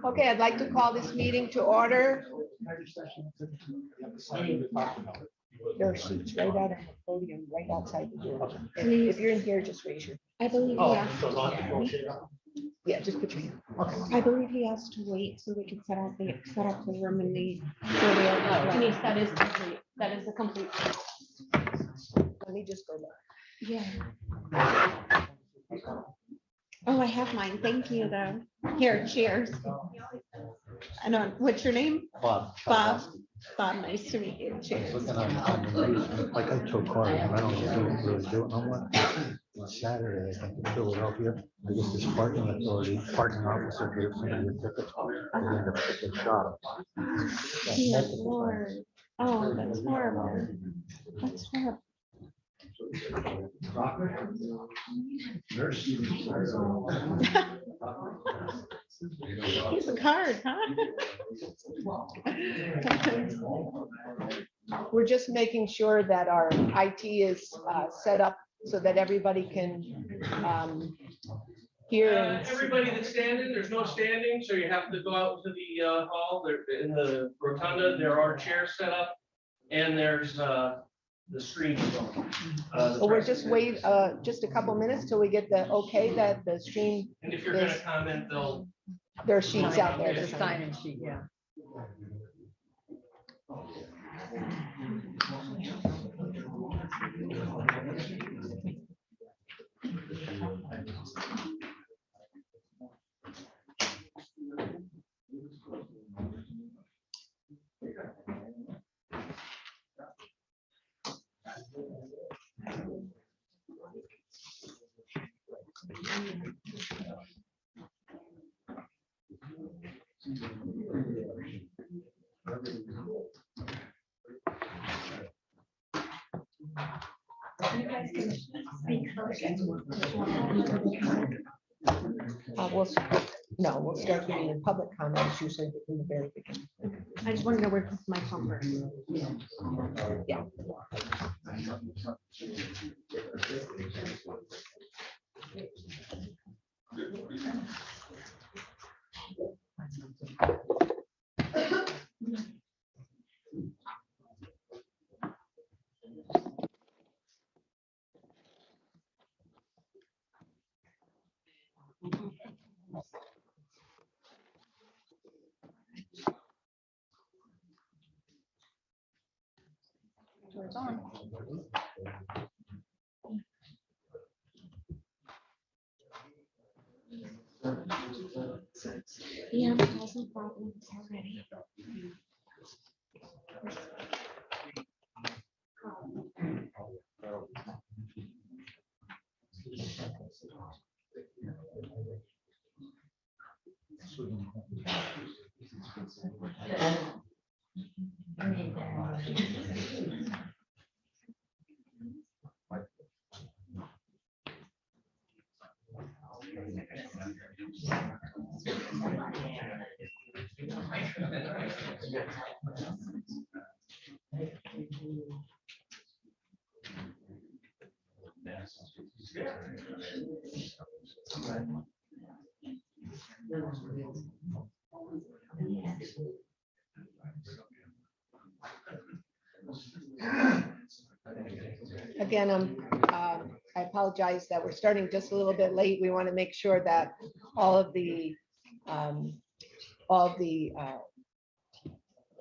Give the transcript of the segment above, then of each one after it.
Okay, I'd like to call this meeting to order. There are seats right out on the podium, right outside the door. And if you're in here, just raise your. I believe he asked. Yeah, just put your hand. I believe he asked to wait so we could set up the room and Denise, that is complete. That is a complete. Let me just go back. Yeah. Oh, I have mine. Thank you, though. Here, cheers. I know. What's your name? Bob. Bob. Bob, nice to meet you. Cheers. Looking on the news, like I took cars, and I don't really do it no more. On Saturday, I think in Philadelphia, I guess this parking authority, parking officer gave somebody a ticket. They ended up getting shot. Dear Lord. Oh, that's horrible. That's horrible. He's a card, huh? We're just making sure that our IT is set up so that everybody can hear. Everybody that's standing, there's no standing, so you have to go out to the hall. There in the rotunda, there are chairs set up, and there's the screen. So we're just wait just a couple minutes till we get the okay that the stream. And if you're going to comment, they'll. There are sheets out there. There's a sign-in sheet, yeah. We'll start giving you public comments usually in the very beginning. I just want to know where my phone works. Yeah. It's on. Yeah, I'm causing problems already. Again, I apologize that we're starting just a little bit late. We want to make sure that all of the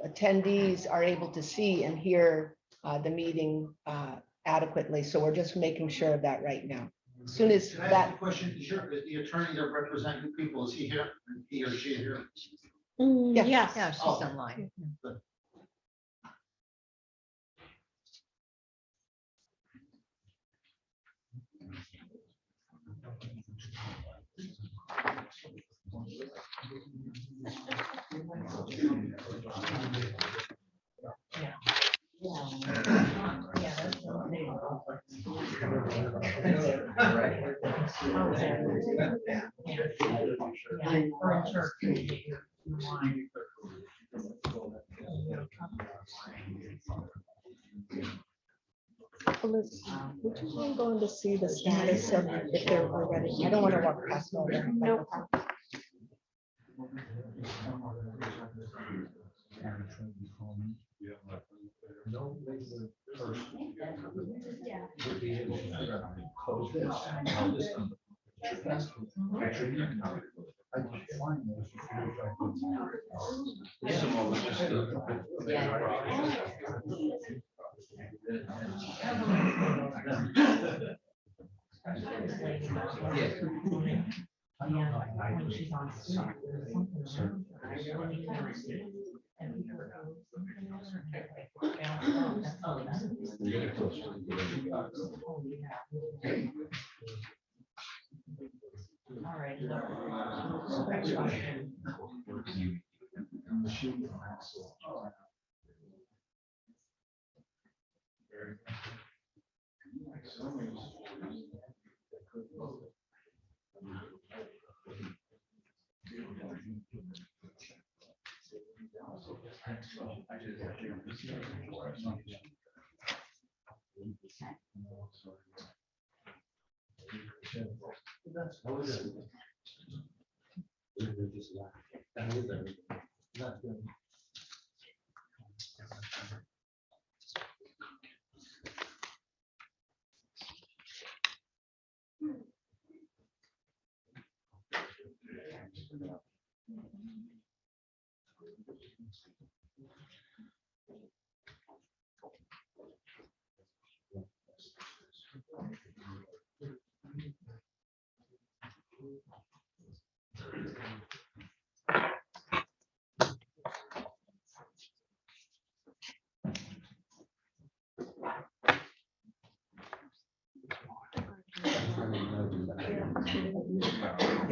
attendees are able to see and hear the meeting adequately. So we're just making sure of that right now. As soon as Can I ask that, a question? Is the attorney that represents you people, is he here? He or she here? Yeah. Yes. Yeah, she's Oh. online. Liz, would you mind going to see the status of if they're ready? I don't want to walk past all that. Nope.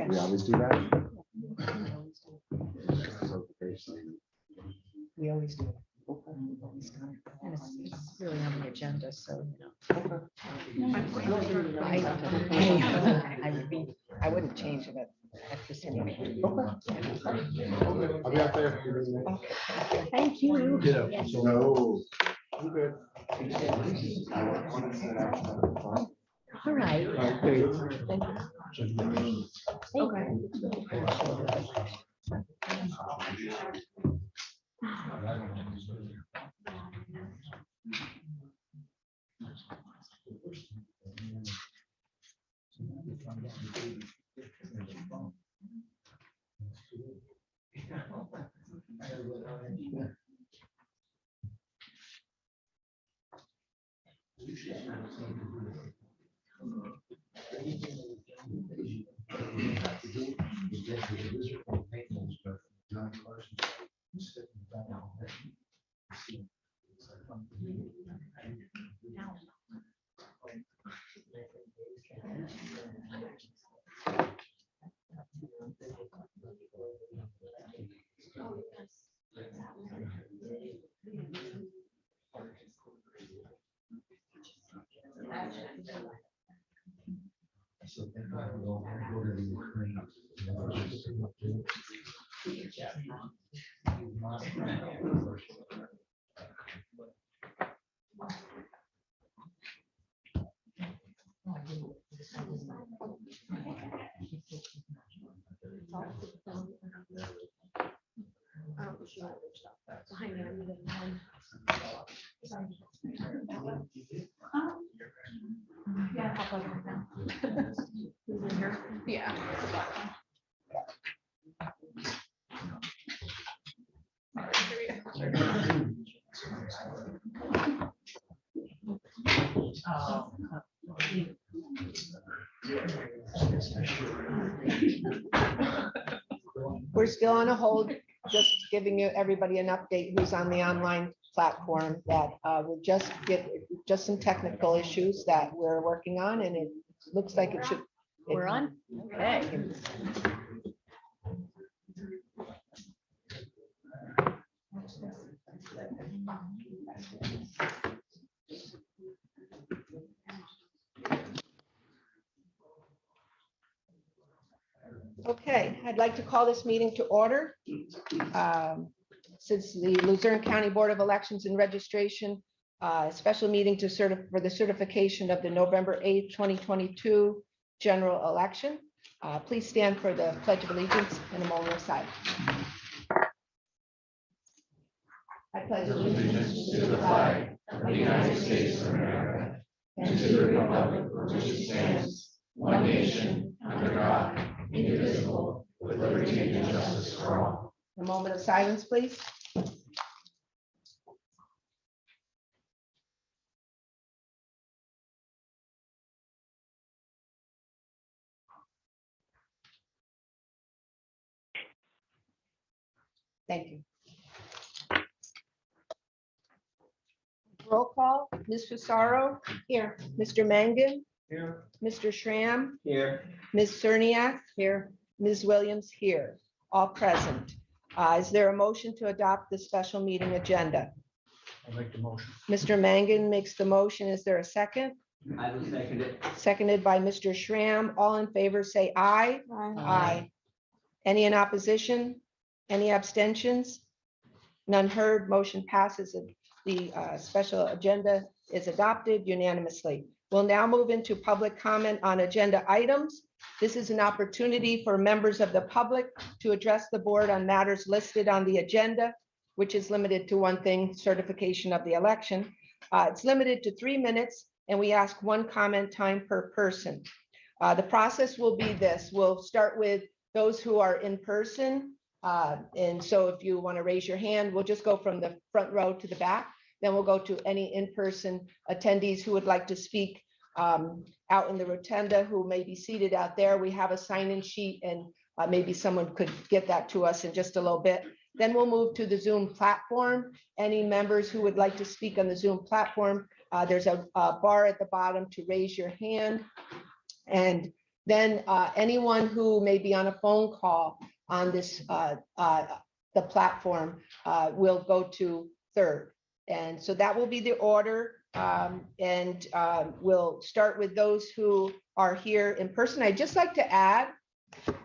We always do that. We always do. And it's really on the agenda, so, I wouldn't change it at this point. I'll be out there. Thank you. No. I'm good. all right. Behind me, I'm the one. Yeah. I'll plug it now. Is it here? Yeah. it's the black one. We're still on a hold, just giving you, everybody an update who's on the online platform that we're just some technical issues that we're working on, and it looks like it should. We're on? Okay. Okay, I'd like to call this meeting to order. Since the Luzerne County Board of Elections and Registration, special meeting for the certification of the November 8th, 2022 general election. Please stand for the Pledge of Allegiance and a moment of silence. I pledge allegiance to the flag of the United States of America and to the republic for which it stands, one nation, under God, indivisible, with liberty and justice for all. A moment of silence, please. Thank you. Roll call, Ms. Fasaro. Here. Mr. Mangan. Here. Mr. Schramm. Here. Ms. Cerniak. Here. Ms. Williams here. All present. Is there a motion to adopt the special meeting agenda? I'll make the motion. Mr. Mangan makes the motion. Is there a second? I will second it. Seconded by Mr. Schramm. All in favor, say aye. Aye. Any in opposition? Any abstentions? None heard. Motion passes. The special agenda is adopted unanimously. We'll now move into public comment on agenda items. This is an opportunity for members of the public to address the board on matters listed on the agenda, which is limited to one thing, certification of the election. It's limited to 3 minutes, and we ask one comment time per person. The process will be this. We'll start with those who are in person. And so if you want to raise your hand, we'll just go from the front row to the back. Then we'll go to any in-person attendees who would like to speak out in the rotunda, who may be seated out there. We have a sign-in sheet, and maybe someone could get that to us in just a little bit. Then we'll move to the Zoom platform. Any members who would like to speak on the Zoom platform, there's a bar at the bottom to raise your hand. And then anyone who may be on a phone call on this the platform will go to third. And so that will be the order. We'll start with those who are here in person. I'd just like to add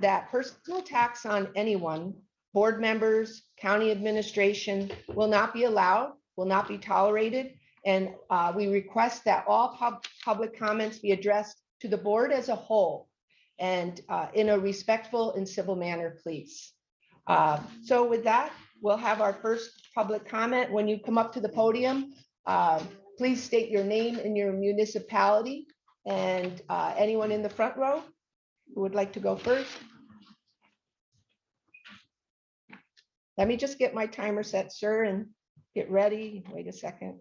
that personal attacks on anyone, board members, county administration, will not be allowed, will not be tolerated. And we request that all public comments be addressed to the board as a whole and in a respectful and civil manner, please. So with that, we'll have our first public comment. When you come up to the podium, please state your name and your municipality, and anyone in the front row who would like to go first. Let me just get my timer set, sir, and get ready. Wait a second.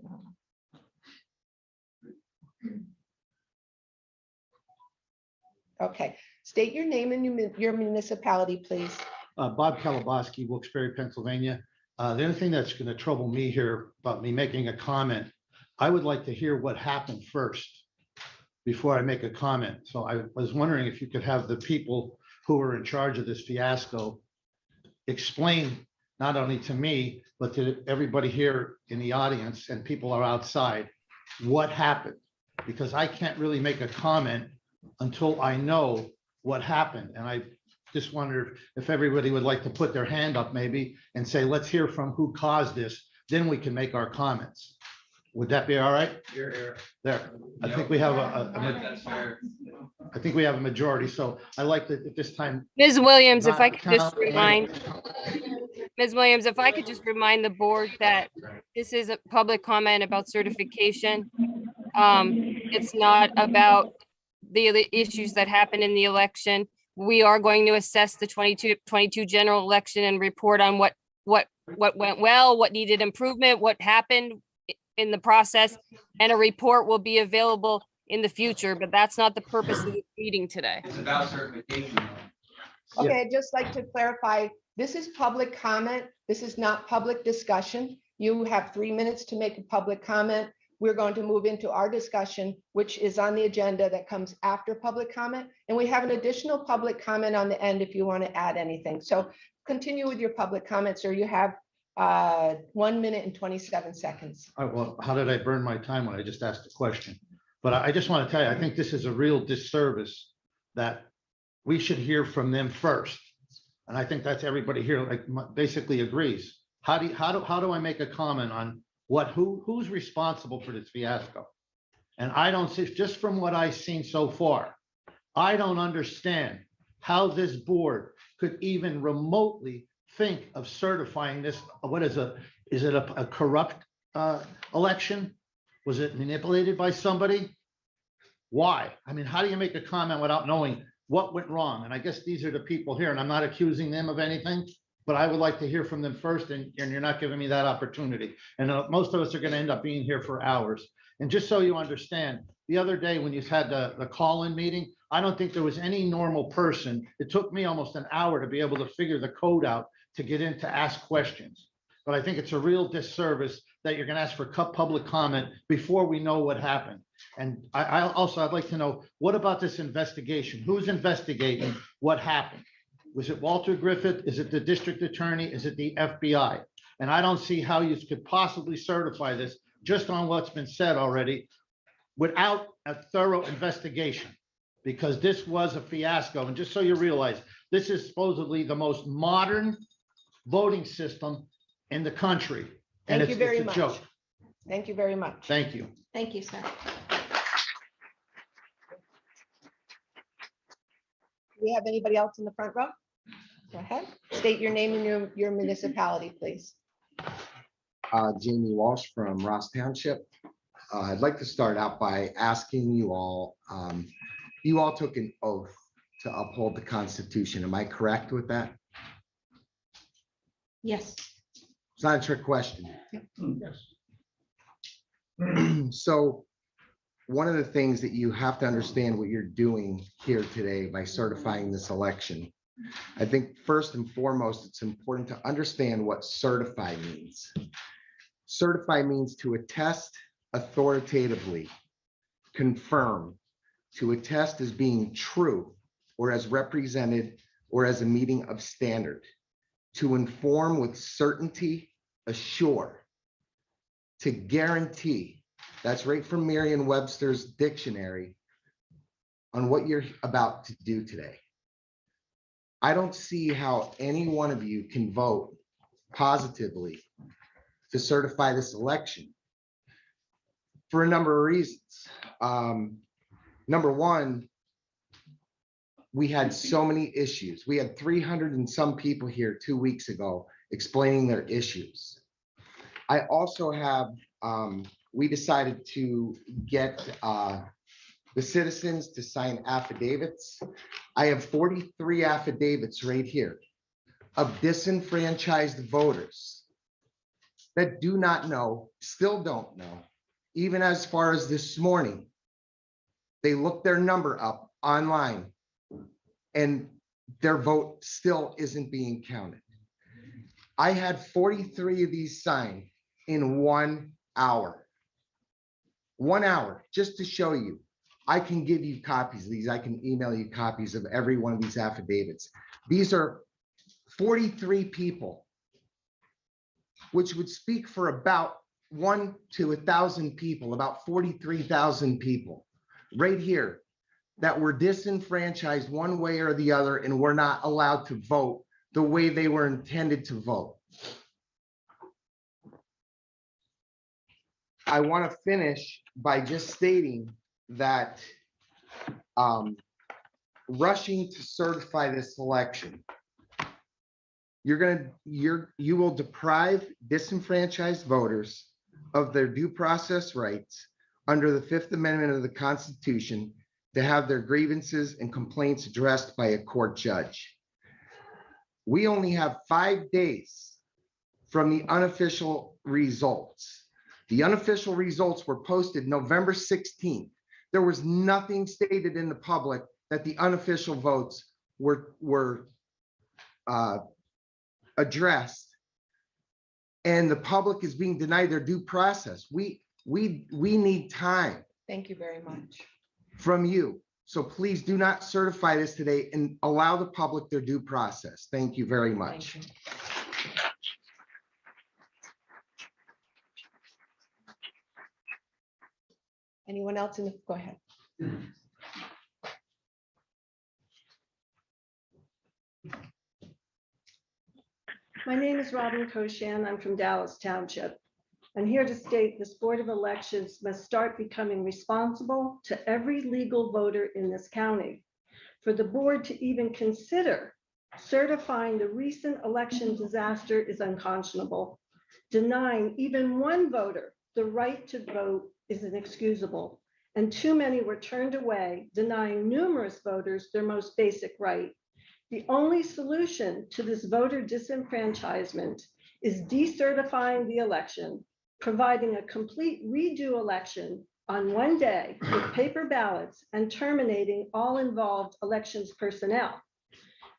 Okay, state your name and your municipality, please. Bob Kalabowski, Wilkes-Barre, Pennsylvania. The only thing that's going to trouble me here about me making a comment, I would like to hear what happened first before I make a comment. So I was wondering if you could have the people who are in charge of this fiasco explain not only to me, but to everybody here in the audience and people are outside, what happened, because I can't really make a comment until I know what happened. And I just wondered if everybody would like to put their hand up maybe and say, let's hear from who caused this, then we can make our comments. Would that be all right? Here. There, I think we have That's fair. I think we have a majority, so I like that at this time. Ms. Williams, if I not could just count remind, Ms. Williams, if I could just remind the board that this is a public comment about certification. It's not about the issues that happened in the election. We are going to assess the 22 general election and report on what went well, what needed improvement, what happened in the process, and a report will be available in the future, but that's not the purpose of the meeting today. It's about certification. Okay, I'd just like to clarify, this is public comment. This is not public discussion. You have 3 minutes to make a public comment. We're going to move into our discussion, which is on the agenda that comes after public comment. And we have an additional public comment on the end if you want to add anything. So continue with your public comments, or you have 1 minute and 27 seconds. Well, how did I burn my time when I just asked a question? But I just want to tell you, I think this is a real disservice that we should hear from them first. And I think that's everybody here basically agrees. How do I make a comment on who's responsible for this fiasco? And I don't see, just from what I've seen so far, I don't understand how this board could even remotely think of certifying this. Is it a corrupt election? Was it manipulated by somebody? Why? I mean, how do you make a comment without knowing what went wrong? And I guess these are the people here, and I'm not accusing them of anything, but I would like to hear from them first, and you're not giving me that opportunity. And most of us are going to end up being here for hours. And just so you understand, the other day when you had the call-in meeting, I don't think there was any normal person. It took me almost an hour to be able to figure the code out to get in to ask questions. But I think it's a real disservice that you're going to ask for public comment before we know what happened. And I'd like to know, what about this investigation? Who's investigating what happened? Was it Walter Griffith? Is it the district attorney? Is it the FBI? And I don't see how you could possibly certify this just on what's been said already without a thorough investigation, because this was a fiasco. And just so you realize, this is supposedly the most modern voting system in the country. And Thank you very it's a much. joke. Thank you very much. Thank you. Thank you, sir. Do we have anybody else in the front row? Go ahead. State your name and your municipality, please. Jamie Walsh from Ross Township. I'd like to start out by asking you all took an oath to uphold the Constitution. Am I correct with that? Yes. It's not a trick question. Yes. So one of the things that you have to understand what you're doing here today by certifying this election, I think first and foremost, it's important to understand what certify means. Certify means to attest authoritatively, confirm, to attest as being true or as represented or as a meeting of standard, to inform with certainty, assure, to guarantee. That's right from Merriam-Webster's dictionary on what you're about to do today. I don't see how any one of you can vote positively to certify this election for a number of reasons. Number one, we had so many issues. We had 300 and some people here 2 weeks ago explaining their issues. I also have, we decided to get the citizens to sign affidavits. I have 43 affidavits right here of disenfranchised voters that do not know, still don't know, even as far as this morning. They looked their number up online and their vote still isn't being counted. I had 43 of these signed in 1 hour. 1 hour, just to show you. I can give you copies of these. I can email you copies of every one of these affidavits. These are 43 people, which would speak for about 1 to 1,000 people, about 43,000 people right here that were disenfranchised one way or the other and were not allowed to vote the way they were intended to vote. I want to finish by just stating that rushing to certify this election you will deprive disenfranchised voters of their due process rights under the Fifth Amendment of the Constitution to have their grievances and complaints addressed by a court judge. We only have 5 days from the unofficial results. The unofficial results were posted November 16th. There was nothing stated in the public that the unofficial votes were addressed, and the public is being denied their due process. We need time Thank you very much. from you. So please do not certify this today and allow the public their due process. Thank you very much. Thank you. Anyone else in the, go ahead. My name is Robin Koshan. I'm from Dallas Township. I'm here to state this Board of Elections must start becoming responsible to every legal voter in this county. For the board to even consider certifying the recent election disaster is unconscionable. Denying even one voter the right to vote is inexcusable, and too many were turned away, denying numerous voters their most basic right. The only solution to this voter disenfranchisement is decertifying the election, providing a complete redo election on one day with paper ballots, and terminating all involved elections personnel.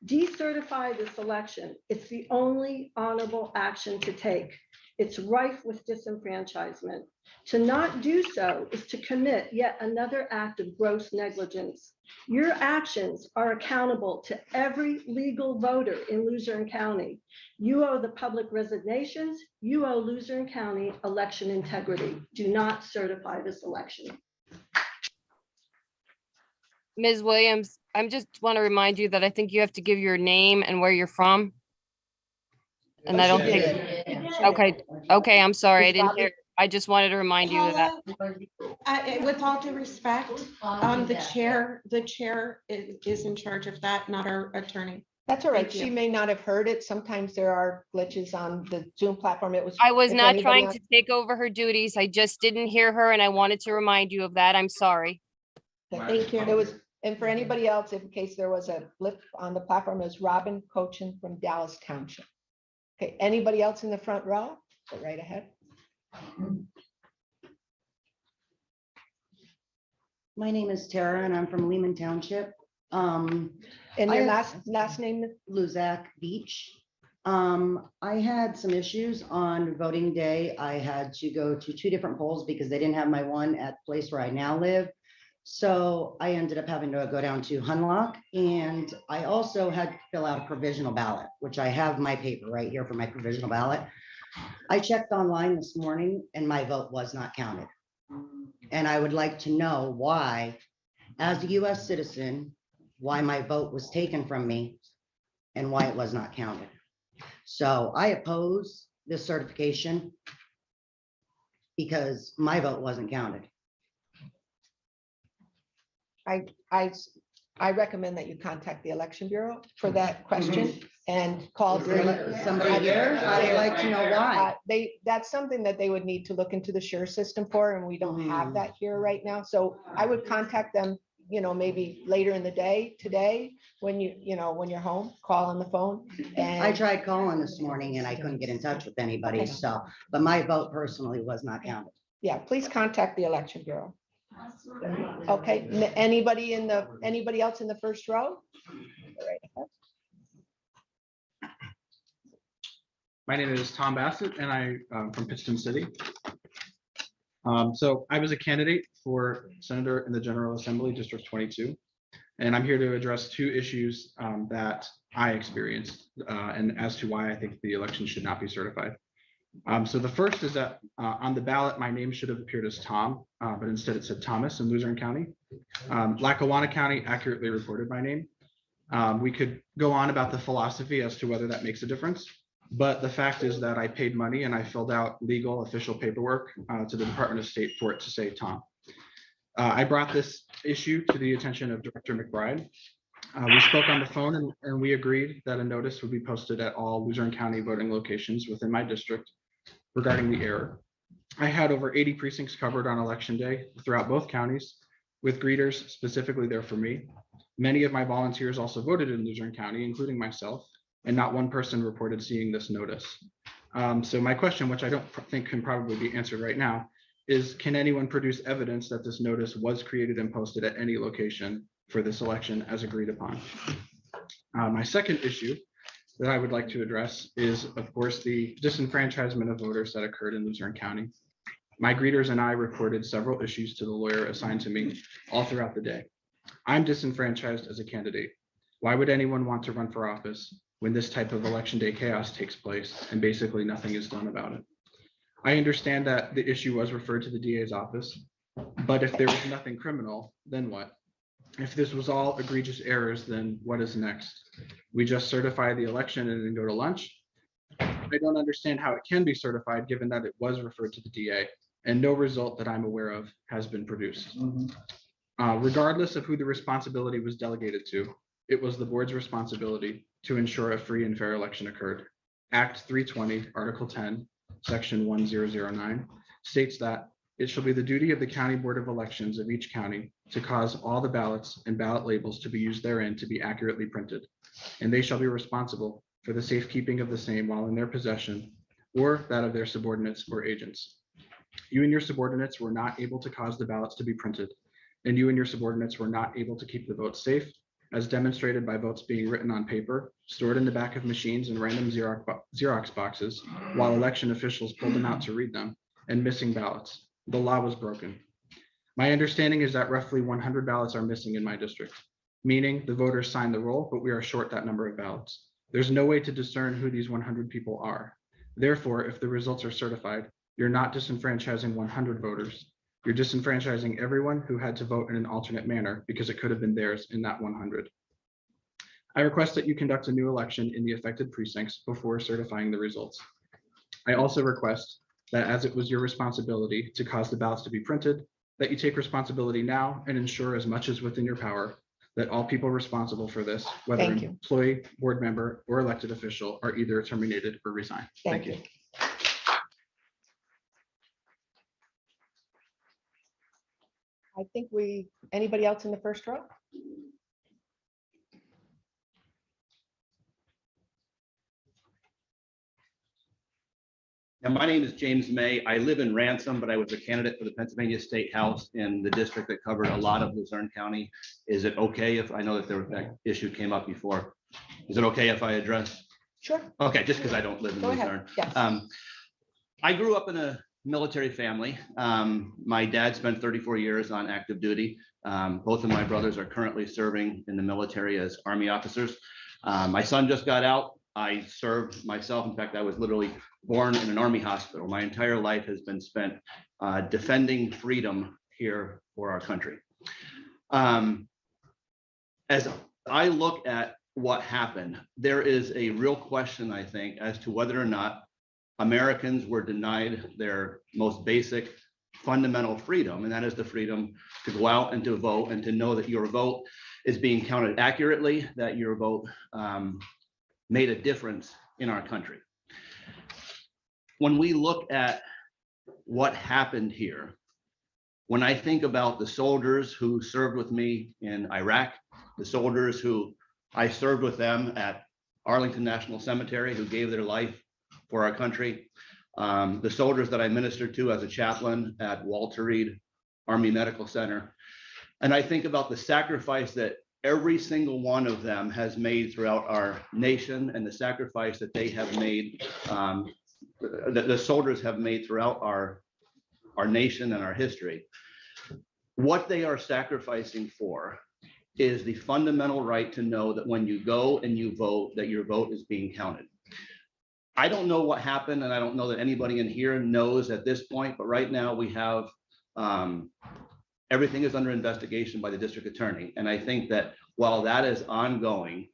Decertify this election. It's the only honorable action to take. It's rife with disenfranchisement. To not do so is to commit yet another act of gross negligence. Your actions are accountable to every legal voter in Luzerne County. You owe the public resignations. You owe Luzerne County election integrity. Do not certify this election. Ms. Williams, I just want to remind you that I think you have to give your name and where you're from. And I don't think, okay, I'm sorry, I didn't hear. I just wanted to remind you of that. With all due respect, the chair is in charge of that, not our attorney. That's all right. Thank you. She may not have heard it. Sometimes there are glitches on the Zoom platform. It was. I was if not anybody trying else- to take over her duties. I just didn't hear her and I wanted to remind you of that. I'm sorry. Thank you. It was, and for anybody else, in case there was a blip on the platform, it was Robin Cochin from Dallas Township. Okay, anybody else in the front row? Go right ahead. My name is Tara and I'm from Lehman Township. And your last name? Luzak Beach. I had some issues on voting day. I had to go to 2 different polls because they didn't have my one at the place where I now live. So I ended up having to go down to Hunlock, and I also had to fill out a provisional ballot, which I have my paper right here for my provisional ballot. I checked online this morning and my vote was not counted. And I would like to know why, as a US citizen, why my vote was taken from me and why it was not counted. So I oppose this certification because my vote wasn't counted. I recommend that you contact the Election Bureau for that question and call. Is there somebody here? I'd like to know why. That's something that they would need to look into the SURE system for, and we don't have that here right now. So I would contact them, maybe later in the day, today, when when you're home, call on the phone. And I tried calling this morning and I couldn't get in touch with anybody, Okay. so, but my vote personally was not counted. yeah, please contact the Election Bureau. Okay, anybody else in the first row? Go right ahead. My name is Tom Bassett and I'm from Pittston City. So I was a candidate for Senator in the General Assembly, District 22. And I'm here to address 2 issues that I experienced and as to why I think the election should not be certified. So the first is that on the ballot, my name should have appeared as Tom, but instead it said Thomas in Luzerne County. Lackawanna County accurately reported my name. We could go on about the philosophy as to whether that makes a difference, but the fact is that I paid money and I filled out legal official paperwork to the Department of State for it to say Tom. I brought this issue to the attention of Director McBride. We spoke on the phone and we agreed that a notice would be posted at all Luzerne County voting locations within my district regarding the error. I had over 80 precincts covered on election day throughout both counties, with greeters specifically there for me. Many of my volunteers also voted in Luzerne County, including myself, and not one person reported seeing this notice. So my question, which I don't think can probably be answered right now, is can anyone produce evidence that this notice was created and posted at any location for this election as agreed upon? My second issue that I would like to address is, of course, the disenfranchisement of voters that occurred in Luzerne County. My greeters and I reported several issues to the lawyer assigned to me all throughout the day. I'm disenfranchised as a candidate. Why would anyone want to run for office when this type of election day chaos takes place and basically nothing is done about it? I understand that the issue was referred to the DA's office, but if there was nothing criminal, then what? If this was all egregious errors, then what is next? We just certify the election and then go to lunch? I don't understand how it can be certified given that it was referred to the DA and no result that I'm aware of has been produced. Regardless of who the responsibility was delegated to, it was the board's responsibility to ensure a free and fair election occurred. Act 320, Article 10, Section 1009 states that it shall be the duty of the County Board of Elections of each county to cause all the ballots and ballot labels to be used therein to be accurately printed, and they shall be responsible for the safekeeping of the same while in their possession or that of their subordinates or agents. You and your subordinates were not able to cause the ballots to be printed, and you and your subordinates were not able to keep the votes safe, as demonstrated by votes being written on paper, stored in the back of machines and random Xerox boxes, while election officials pulled them out to read them, and missing ballots. The law was broken. My understanding is that roughly 100 ballots are missing in my district, meaning the voters signed the roll, but we are short that number of ballots. There's no way to discern who these 100 people are. Therefore, if the results are certified, you're not disenfranchising 100 voters. You're disenfranchising everyone who had to vote in an alternate manner because it could have been theirs in that 100. I request that you conduct a new election in the affected precincts before certifying the results. I also request that as it was your responsibility to cause the ballots to be printed, that you take responsibility now and ensure as much as within your power that all people responsible for this, whether Thank you. employee, board member, or elected official, are either terminated or resigned. Thank you. I think anybody else in the first row? Yeah, my name is James May. I live in Ransom, but I was a candidate for the Pennsylvania State House in the district that covered a lot of Luzerne County. Is it okay if, I know that that issue came up before. Is it okay if I address? Sure. Okay, just because I don't live in Go ahead. Luzerne. Yes. I grew up in a military family. My dad spent 34 years on active duty. Both of my brothers are currently serving in the military as Army officers. My son just got out. I served myself. In fact, I was literally born in an Army hospital. My entire life has been spent defending freedom here for our country. As I look at what happened, there is a real question, I think, as to whether or not Americans were denied their most basic fundamental freedom, and that is the freedom to go out and to vote and to know that your vote is being counted accurately, that your vote made a difference in our country. When we look at what happened here, when I think about the soldiers who served with me in Iraq, the soldiers who I served with them at Arlington National Cemetery, who gave their life for our country, the soldiers that I ministered to as a chaplain at Walter Reed Army Medical Center, and I think about the sacrifice that every single one of them has made throughout our nation, and the sacrifice that they have made, the soldiers have made throughout our nation and our history. What they are sacrificing for is the fundamental right to know that when you go and you vote, that your vote is being counted. I don't know what happened, and I don't know that anybody in here knows at this point, but right now we have everything is under investigation by the district attorney. And I think that while that is ongoing,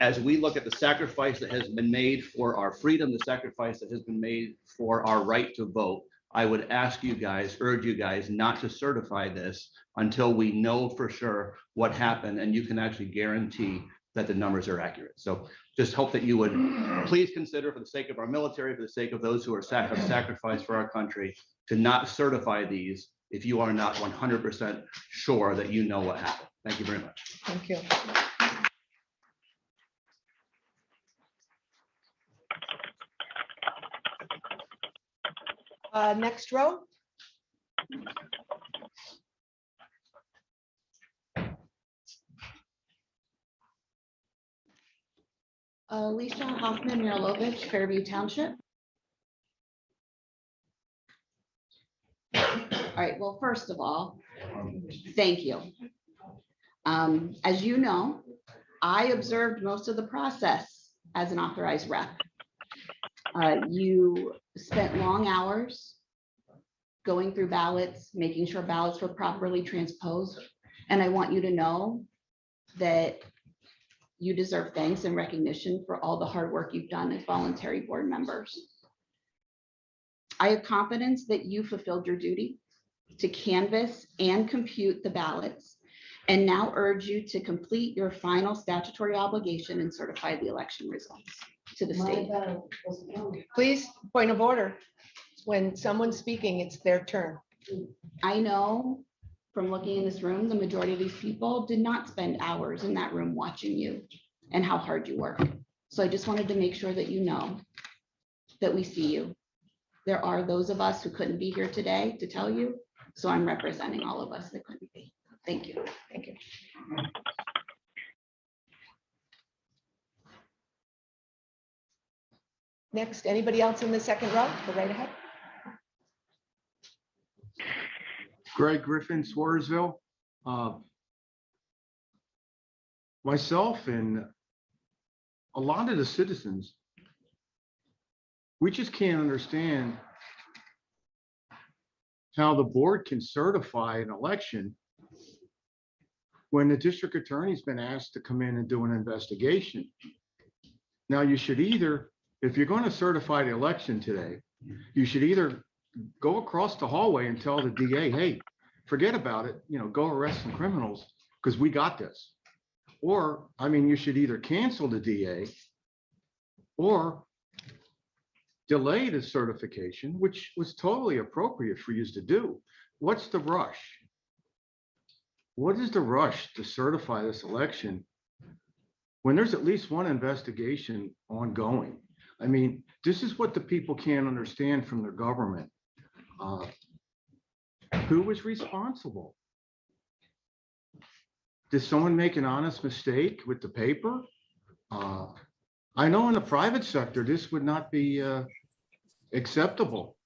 as we look at the sacrifice that has been made for our freedom, the sacrifice that has been made for our right to vote, I would ask you guys, urge you guys not to certify this until we know for sure what happened and you can actually guarantee that the numbers are accurate. So just hope that you would please consider, for the sake of our military, for the sake of those who are have sacrificed for our country, to not certify these if you are not 100% sure that you know what happened. Thank you very much. Thank you. Next row. Alicia Hoffman Marilovich, Fairview Township. All right, well, first of all, thank you. As you know, I observed most of the process as an authorized rep. You spent long hours going through ballots, making sure ballots were properly transposed. And I want you to know that you deserve thanks and recognition for all the hard work you've done as voluntary board members. I have confidence that you fulfilled your duty to canvass and compute the ballots, and now urge you to complete your final statutory obligation and certify the election results to the state. Please, point of order. When someone's speaking, it's their turn. I know from looking in this room, the majority of these people did not spend hours in that room watching you and how hard you work. So I just wanted to make sure that you know that we see you. There are those of us who couldn't be here today to tell you, so I'm representing all of us that couldn't be. Thank you. Thank you. Next, anybody else in the second row? Go right ahead. Greg Griffin, Swarsville. Myself and a lot of the citizens, we just can't understand how the board can certify an election when the district attorney's been asked to come in and do an investigation. Now, you should either, if you're going to certify the election today, you should either go across the hallway and tell the DA, hey, forget about it, go arrest some criminals because we got this. Or, I mean, you should either cancel the DA or delay the certification, which was totally appropriate for you to do. What's the rush? What is the rush to certify this election when there's at least one investigation ongoing? I mean, this is what the people can't understand from their government. Who was responsible? Did someone make an honest mistake with the paper? I know in the private sector, this would not be acceptable.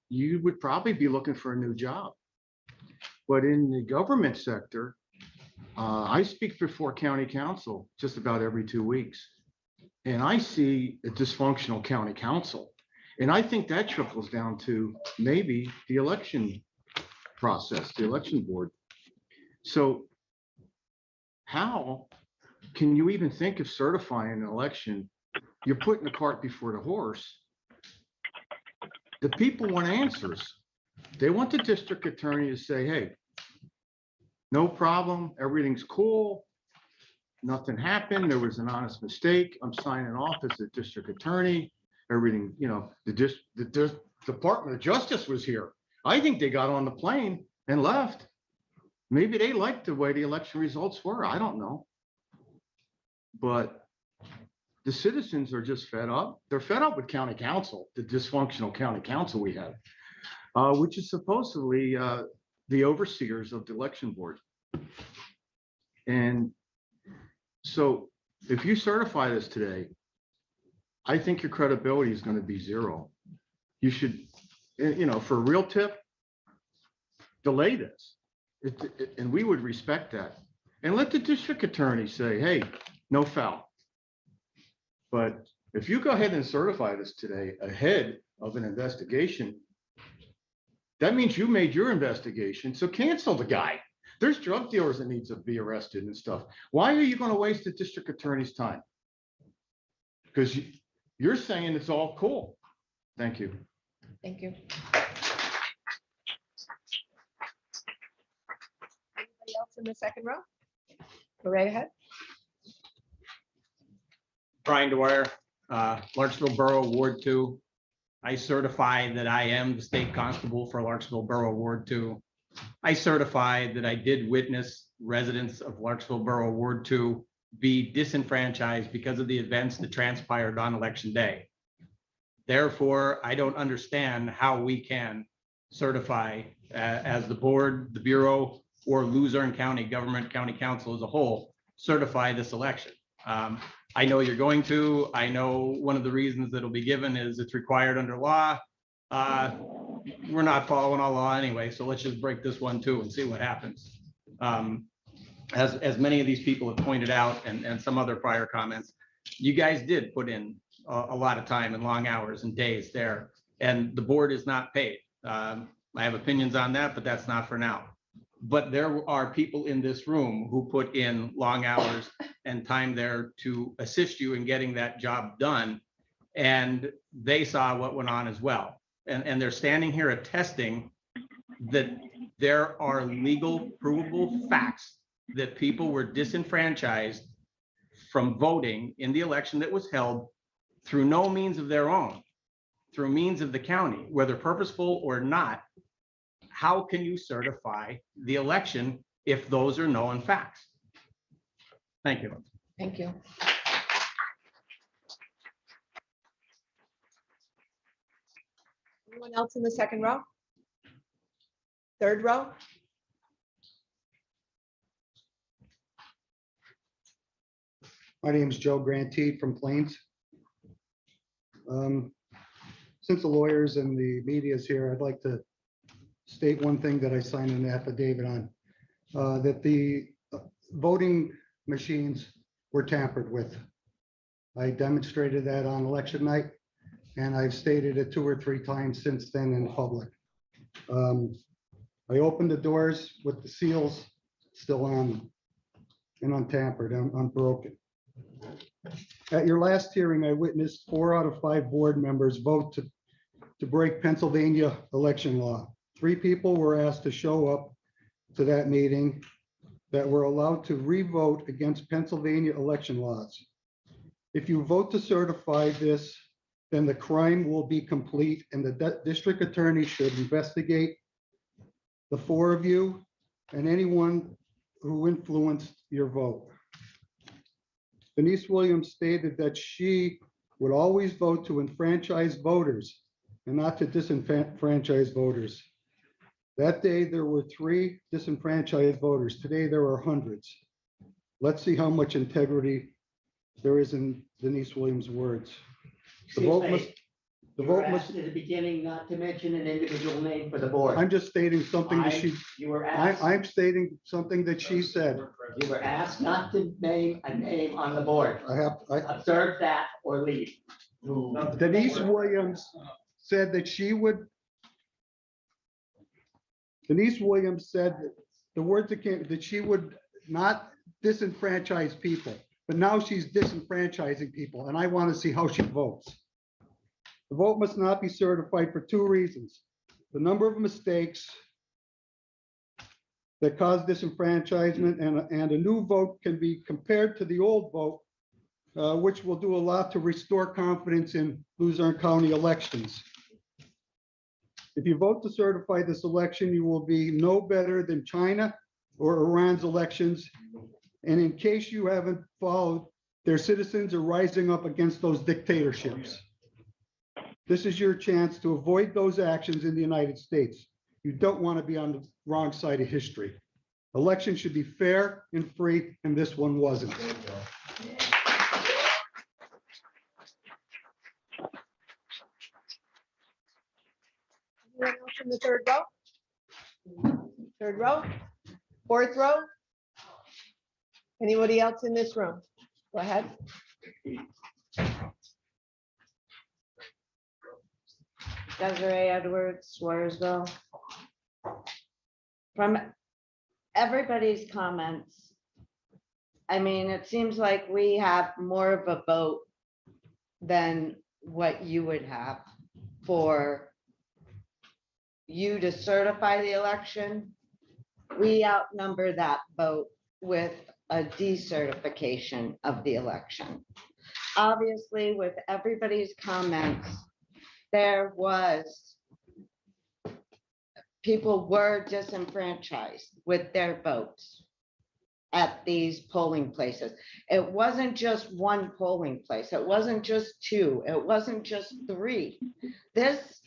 You would probably be looking for a new job. But in the government sector, I speak before county council just about every 2 weeks. And I see a dysfunctional county council. And I think that trickles down to maybe the election process, the election board. So how can you even think of certifying an election? You're putting the cart before the horse. The people want answers. They want the district attorney to say, hey, no problem, everything's cool, nothing happened, there was an honest mistake, I'm signing off as the district attorney, everything, the Department of Justice was here. I think they got on the plane and left. Maybe they liked the way the election results were, I don't know. But the citizens are just fed up. They're fed up with county council, the dysfunctional county council we have, which is supposedly the overseers of the election board. And so if you certify this today, I think your credibility is going to be zero. You should, for a real tip, delay this. And we would respect that. And let the district attorney say, hey, no foul. But if you go ahead and certify this today ahead of an investigation, that means you made your investigation, so cancel the guy. There's drug dealers that need to be arrested and stuff. Why are you going to waste the district attorney's time? Because you're saying it's all cool. Thank you. Thank you. Anybody else in the second row? Go right ahead. Brian Dwyer, Larksville Borough Ward 2. I certify that I am the state constable for Larksville Borough Ward 2. I certify that I did witness residents of Larksville Borough Ward 2 be disenfranchised because of the events that transpired on election day. Therefore, I don't understand how we can certify as the board, the Bureau, or Luzerne County Government, County Council as a whole, certify this election. I know you're going to. I know one of the reasons that'll be given is it's required under law. We're not following all law anyway, so let's just break this one too and see what happens. As many of these people have pointed out, and some other prior comments, you guys did put in a lot of time and long hours and days there, and the board is not paid. I have opinions on that, but that's not for now. But there are people in this room who put in long hours and time there to assist you in getting that job done. And they saw what went on as well. And they're standing here attesting that there are legal provable facts that people were disenfranchised from voting in the election that was held through no means of their own, through means of the county, whether purposeful or not. How can you certify the election if those are known facts? Thank you. Thank you. Anyone else in the second row? Third row? My name is Joe Grantee from Plains. Since the lawyers and the media is here, I'd like to state one thing that I signed an affidavit on, that the voting machines were tampered with. I demonstrated that on election night, and I've stated it 2 or 3 times since then in public. I opened the doors with the seals still on them and untampered, unbroken. At your last hearing, I witnessed 4 out of 5 board members vote to break Pennsylvania election law. 3 people were asked to show up to that meeting that were allowed to re-vote against Pennsylvania election laws. If you vote to certify this, then the crime will be complete, and the district attorney should investigate the 4 of you and anyone who influenced your vote. Denise Williams stated that she would always vote to enfranchise voters and not to disenfranchise voters. That day, there were 3 disenfranchised voters. Today, there are hundreds. Let's see how much integrity there is in Denise Williams' words. The vote must. The vote must. At the beginning, not to mention an individual name for the board. I'm just stating something that she. You were asked. I'm stating something that she said. You were asked not to name a name on the board. I observe that or leave. Denise Williams said that she would. Denise Williams said that the words that came, that she would not disenfranchise people, but now she's disenfranchising people, and I want to see how she votes. The vote must not be certified for 2 reasons. The number of mistakes that cause disenfranchisement, and a new vote can be compared to the old vote, which will do a lot to restore confidence in Luzerne County elections. If you vote to certify this election, you will be no better than China or Iran's elections. And in case you haven't followed, their citizens are rising up against those dictatorships. This is your chance to avoid those actions in the United States. You don't want to be on the wrong side of history. Elections should be fair and free, and this one wasn't. Anyone else in the third row? Third row? Fourth row? Anybody else in this room? Go ahead. Desiree Edwards, Swarsville. From everybody's comments, I mean, it seems like we have more of a vote than what you would have for you to certify the election, we outnumber that vote with a decertification of the election. Obviously, with everybody's comments, people were disenfranchised with their votes at these polling places. It wasn't just one polling place. It wasn't just two. It wasn't just three. This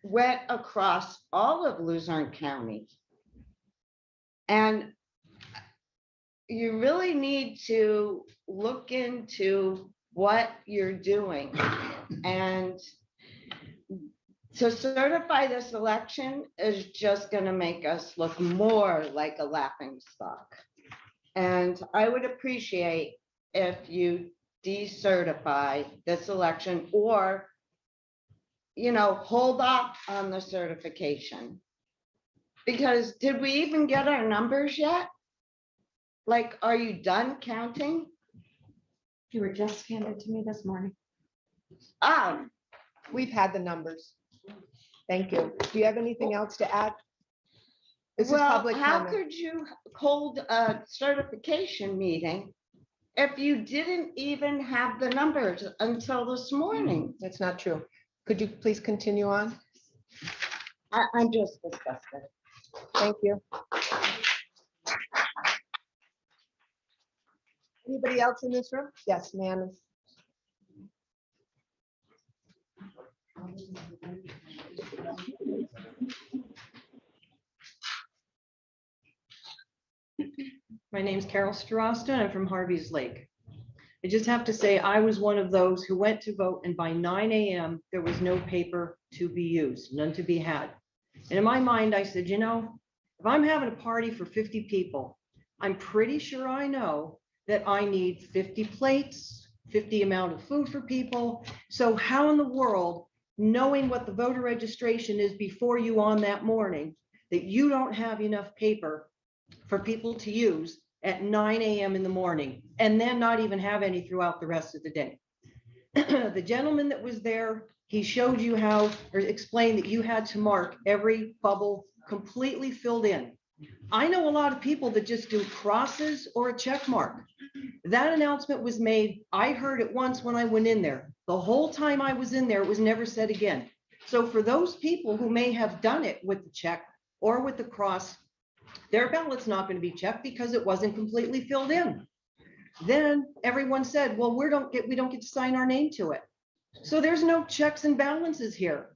went across all of Luzerne County. And you really need to look into what you're doing. And to certify this election is just going to make us look more like a laughing stock. And I would appreciate if you decertify this election or, hold off on the certification. Because did we even get our numbers yet? Like, are you done counting? You were just handed to me this morning. We've had the numbers. Thank you. Do you have anything else to add? This is Well, public how comment. could you hold a certification meeting if you didn't even have the numbers until this morning? That's not true. Could you please continue on? I'm just disgusted. Thank you. Anybody else in this room? Yes, ma'am. My name's Carol Strausta. I'm from Harvey's Lake. I just have to say, I was one of those who went to vote, and by 9 a.m., there was no paper to be used, none to be had. And in my mind, I said, if I'm having a party for 50 people, I'm pretty sure I know that I need 50 plates, 50 amount of food for people. So how in the world, knowing what the voter registration is before you on that morning, that you don't have enough paper for people to use at 9 a.m. in the morning, and then not even have any throughout the rest of the day? The gentleman that was there, he showed you how, or explained that you had to mark every bubble completely filled in. I know a lot of people that just do crosses or a check mark. That announcement was made. I heard it once when I went in there. The whole time I was in there, it was never said again. So for those people who may have done it with the check or with the cross, their ballot's not going to be checked because it wasn't completely filled in. Then everyone said, well, we don't get to sign our name to it. So there's no checks and balances here.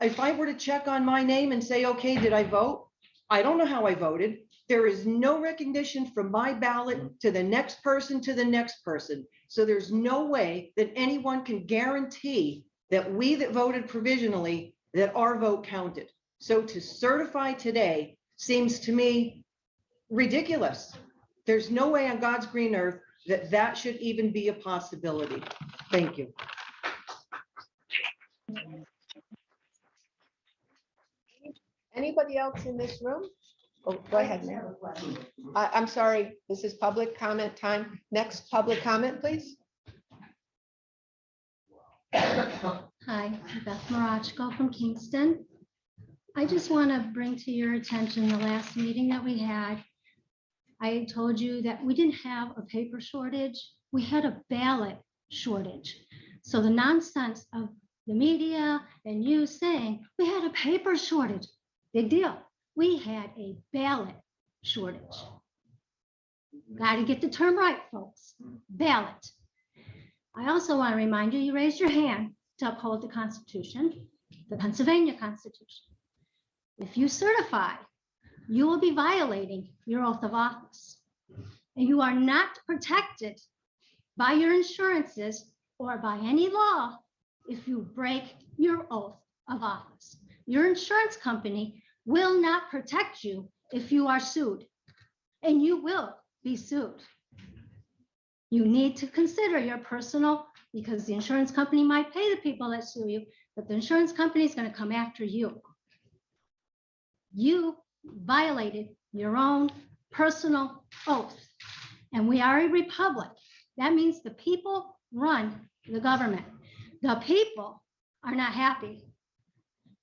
If I were to check on my name and say, okay, did I vote? I don't know how I voted. There is no recognition from my ballot to the next person to the next person. So there's no way that anyone can guarantee that we that voted provisionally, that our vote counted. So to certify today seems to me ridiculous. There's no way on God's green earth that that should even be a possibility. Thank you. Anybody else in this room? Oh, go ahead, ma'am. I'm sorry, this is public comment time. Next public comment, please. Hi, I'm Beth Marachko from Kingston. I just want to bring to your attention the last meeting that we had. I told you that we didn't have a paper shortage, we had a ballot shortage. So the nonsense of the media and you saying we had a paper shortage, big deal. We had a ballot shortage. Got to get the term right, folks. Ballot. I also want to remind you, you raised your hand to uphold the Constitution, the Pennsylvania Constitution. If you certify, you will be violating your oath of office. And you are not protected by your insurances or by any law if you break your oath of office. Your insurance company will not protect you if you are sued, and you will be sued. You need to consider your personal, because the insurance company might pay the people that sue you, but the insurance company is going to come after you. You violated your own personal oath, and we are a republic. That means the people run the government. The people are not happy.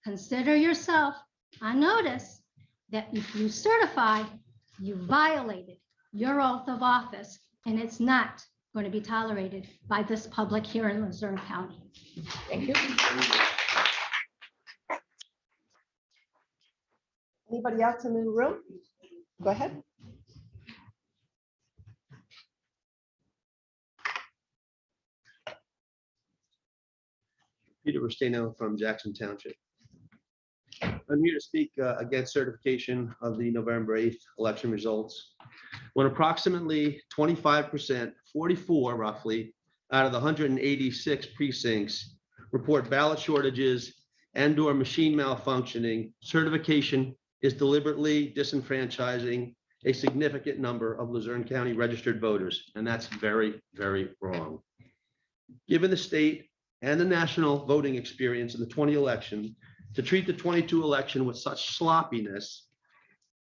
Consider yourself on notice that if you certify, you violated your oath of office, and it's not going to be tolerated by this public here in Luzerne County. Thank you. Anybody else in the room? Go ahead. Peter Rustino from Jackson Township. I'm here to speak against certification of the November 8th election results. When approximately 25%, 44 roughly, out of the 186 precincts report ballot shortages and/or machine malfunctioning, certification is deliberately disenfranchising a significant number of Luzerne County registered voters, and that's very, very wrong. Given the state and the national voting experience in the 20 election, to treat the 22 election with such sloppiness,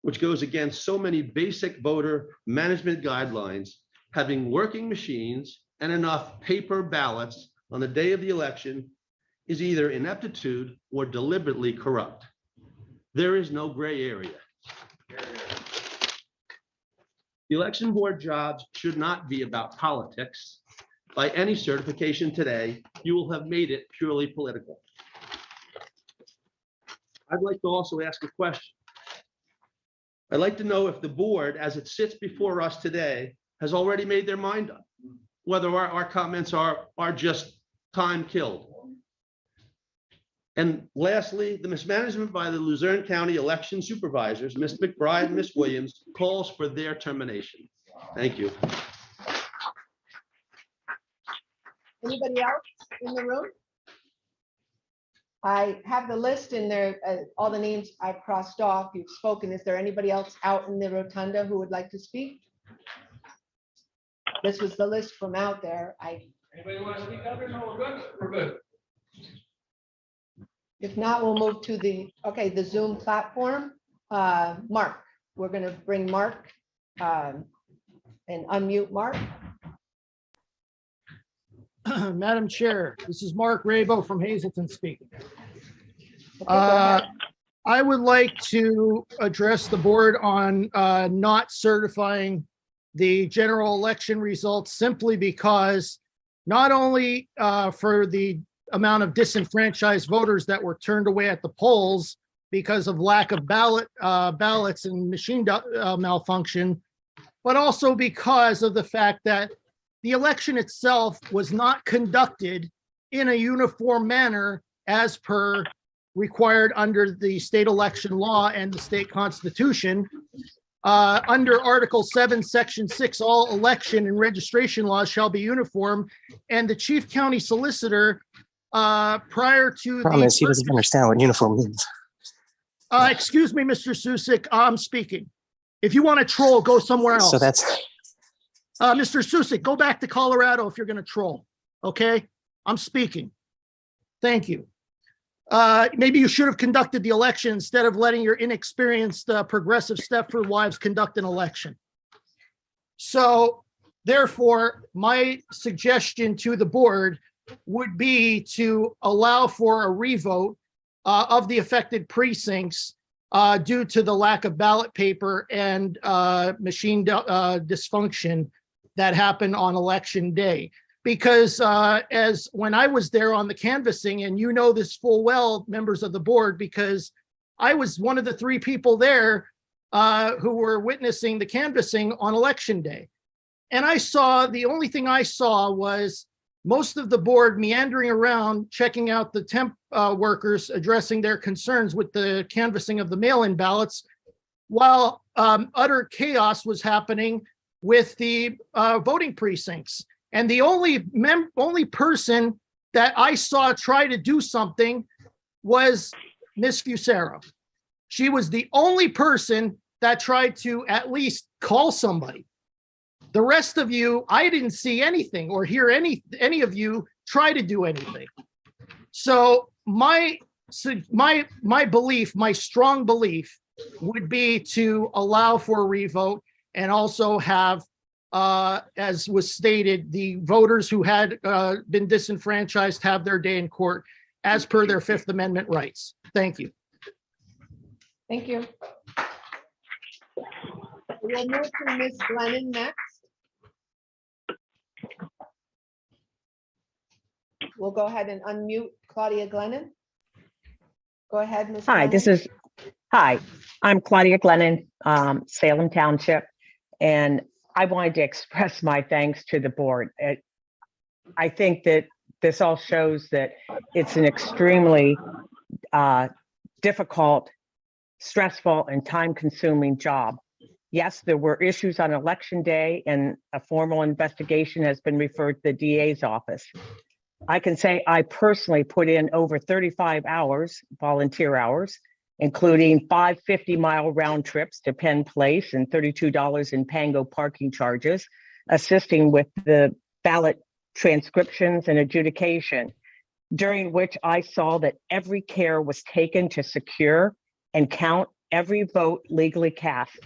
which goes against so many basic voter management guidelines, having working machines and enough paper ballots on the day of the election is either ineptitude or deliberately corrupt. There is no gray area. The election board jobs should not be about politics. By any certification today, you will have made it purely political. I'd like to also ask a question. I'd like to know if the board, as it sits before us today, has already made their mind up, whether our comments are just time killed. And lastly, the mismanagement by the Luzerne County election supervisors, Ms. McBride and Ms. Williams, calls for their termination. Thank you. Anybody else in the room? I have the list in there, all the names I've crossed off, you've spoken. Is there anybody else out in the rotunda who would like to speak? This was the list from out there. Anybody want to speak up? No, we're good. We're good. If not, we'll move to the Zoom platform. Mark, we're going to bring Mark and unmute Mark. Madam Chair, this is Mark Rabo from Hazelton speaking. Okay, I would like to address the board on not certifying the general election results simply because not only for the amount of disenfranchised voters that were turned away at the polls because of lack of ballots and machine malfunction, but also because of the fact that the election itself was not conducted in a uniform manner as per required under the state election law and the state constitution. Under Article 7, Section 6, all election and registration laws shall be uniform. And the chief county solicitor, prior to Promise he doesn't understand what uniform means. Excuse me, Mr. Susick, I'm speaking. If you want to troll, go somewhere else. So that's Mr. Susick, go back to Colorado if you're going to troll. Okay, I'm speaking. Thank you. Maybe you should have conducted the election instead of letting your inexperienced progressive Stepford wives conduct an election. So therefore, my suggestion to the board would be to allow for a revote of the affected precincts due to the lack of ballot paper and machine dysfunction that happened on election day. Because as when I was there on the canvassing, and you know this full well, members of the board, because I was one of the 3 people there who were witnessing the canvassing on election day. And I saw, the only thing I saw was most of the board meandering around, checking out the temp workers, addressing their concerns with the canvassing of the mail-in ballots, while utter chaos was happening with the voting precincts. And the only person that I saw try to do something was Miss Fusaro. She was the only person that tried to at least call somebody. The rest of you, I didn't see anything or hear any of you try to do anything. So my belief, my strong belief would be to allow for a revote and also have, as was stated, the voters who had been disenfranchised have their day in court as per their 5th Amendment rights. Thank you. Thank you. We'll move to Ms. Glennon next. We'll go ahead and unmute Claudia Glennon. Go ahead, Ms. Hi, Glennon. hi, I'm Claudia Glennon, Salem Township, and I wanted to express my thanks to the board. I think that this all shows that it's an extremely difficult, stressful, and time-consuming job. Yes, there were issues on election day, and a formal investigation has been referred to the DA's office. I can say I personally put in over 35 hours, volunteer hours, including 5 50-mile round trips to Penn Place and $32 in Pango parking charges, assisting with the ballot transcriptions and adjudication, during which I saw that every care was taken to secure and count every vote legally cast.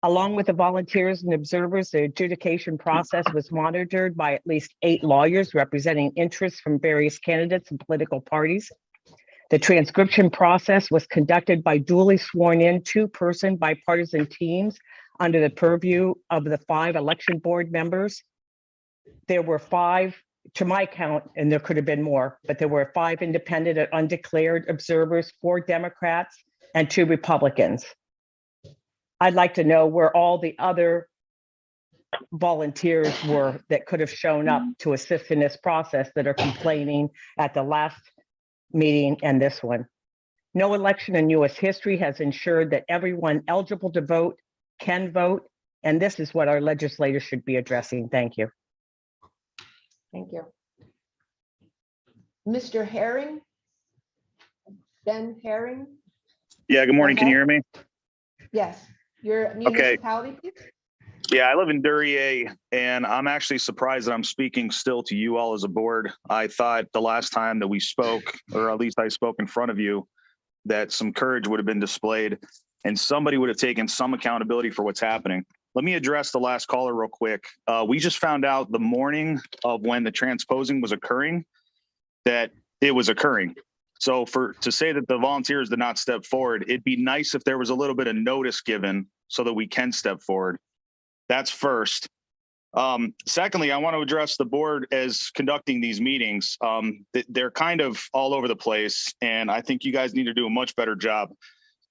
Along with the volunteers and observers, the adjudication process was monitored by at least 8 lawyers representing interests from various candidates and political parties. The transcription process was conducted by duly sworn in 2-person bipartisan teams under the purview of the 5 election board members. There were 5, to my count, and there could have been more, but there were 5 independent and undeclared observers, 4 Democrats and 2 Republicans. I'd like to know where all the other volunteers were that could have shown up to assist in this process that are complaining at the last meeting and this one. No election in US history has ensured that everyone eligible to vote can vote, and this is what our legislators should be addressing. Thank you. Thank you. Mr. Herring? Ben Herring? Yeah, good morning. Can you hear me? Yes. Your municipality, please? Yeah, I live in Duryea, and I'm actually surprised that I'm speaking still to you all as a board. I thought the last time that we spoke, or at least I spoke in front of you, that some courage would have been displayed and somebody would have taken some accountability for what's happening. Let me address the last caller real quick. We just found out the morning of when the transposing was occurring that it was occurring. So to say that the volunteers did not step forward, it'd be nice if there was a little bit of notice given so that we can step forward. That's first. Secondly, I want to address the board as conducting these meetings. They're kind of all over the place, and I think you guys need to do a much better job.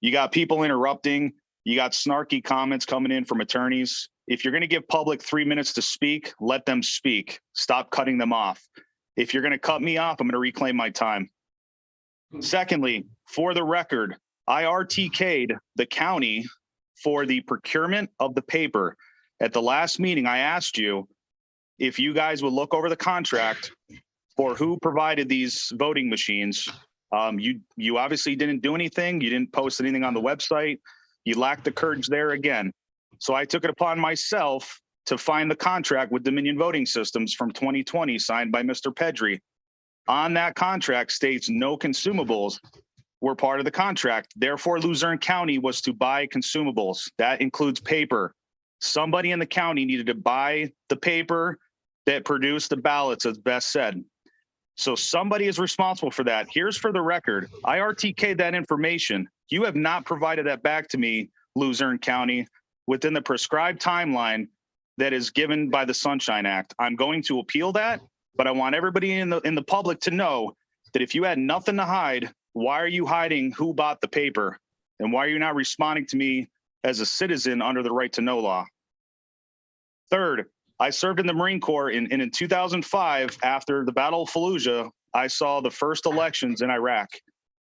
You got people interrupting. You got snarky comments coming in from attorneys. If you're going to give public 3 minutes to speak, let them speak. Stop cutting them off. If you're going to cut me off, I'm going to reclaim my time. Secondly, for the record, I RTK'd the county for the procurement of the paper. At the last meeting, I asked you if you guys would look over the contract for who provided these voting machines. You obviously didn't do anything. You didn't post anything on the website. You lacked the courage there again. So I took it upon myself to find the contract with Dominion Voting Systems from 2020 signed by Mr. Pedri. On that contract states no consumables were part of the contract. Therefore, Luzerne County was to buy consumables. That includes paper. Somebody in the county needed to buy the paper that produced the ballots, as Beth said. So somebody is responsible for that. Here's for the record. I RTK'd that information. You have not provided that back to me, Luzerne County, within the prescribed timeline that is given by the Sunshine Act. I'm going to appeal that, but I want everybody in the public to know that if you had nothing to hide, why are you hiding who bought the paper? And why are you not responding to me as a citizen under the right to know law? Third, I served in the Marine Corps in 2005 after the Battle of Fallujah. I saw the first elections in Iraq.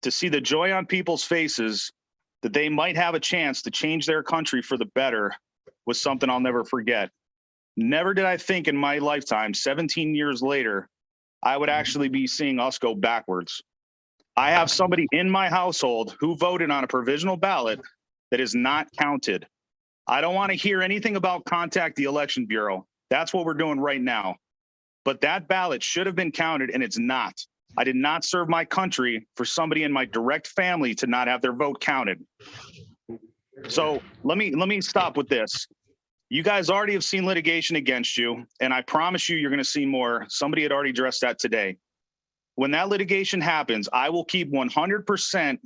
To see the joy on people's faces that they might have a chance to change their country for the better was something I'll never forget. Never did I think in my lifetime, 17 years later, I would actually be seeing us go backwards. I have somebody in my household who voted on a provisional ballot that is not counted. I don't want to hear anything about contact the Election Bureau. That's what we're doing right now. But that ballot should have been counted, and it's not. I did not serve my country for somebody in my direct family to not have their vote counted. So let me stop with this. You guys already have seen litigation against you, and I promise you, you're going to see more. Somebody had already addressed that today. When that litigation happens, I will keep 100%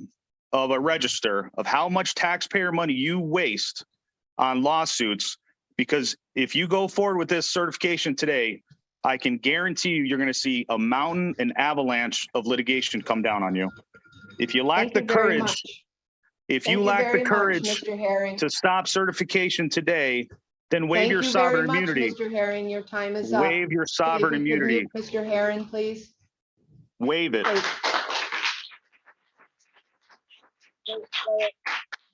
of a register of how much taxpayer money you waste on lawsuits, because if you go forward with this certification today, I can guarantee you, you're going to see a mountain, an avalanche of litigation come down on you. If you lack Thank the you very courage, much. if Thank you you lack the very much, courage Mr. Herring. to stop certification today, then waive Thank your you very sovereign much, immunity. Mr. Herring. Your time is up. Waive your If sovereign we could immunity. mute Mr. Herring, please. Waive it. Please.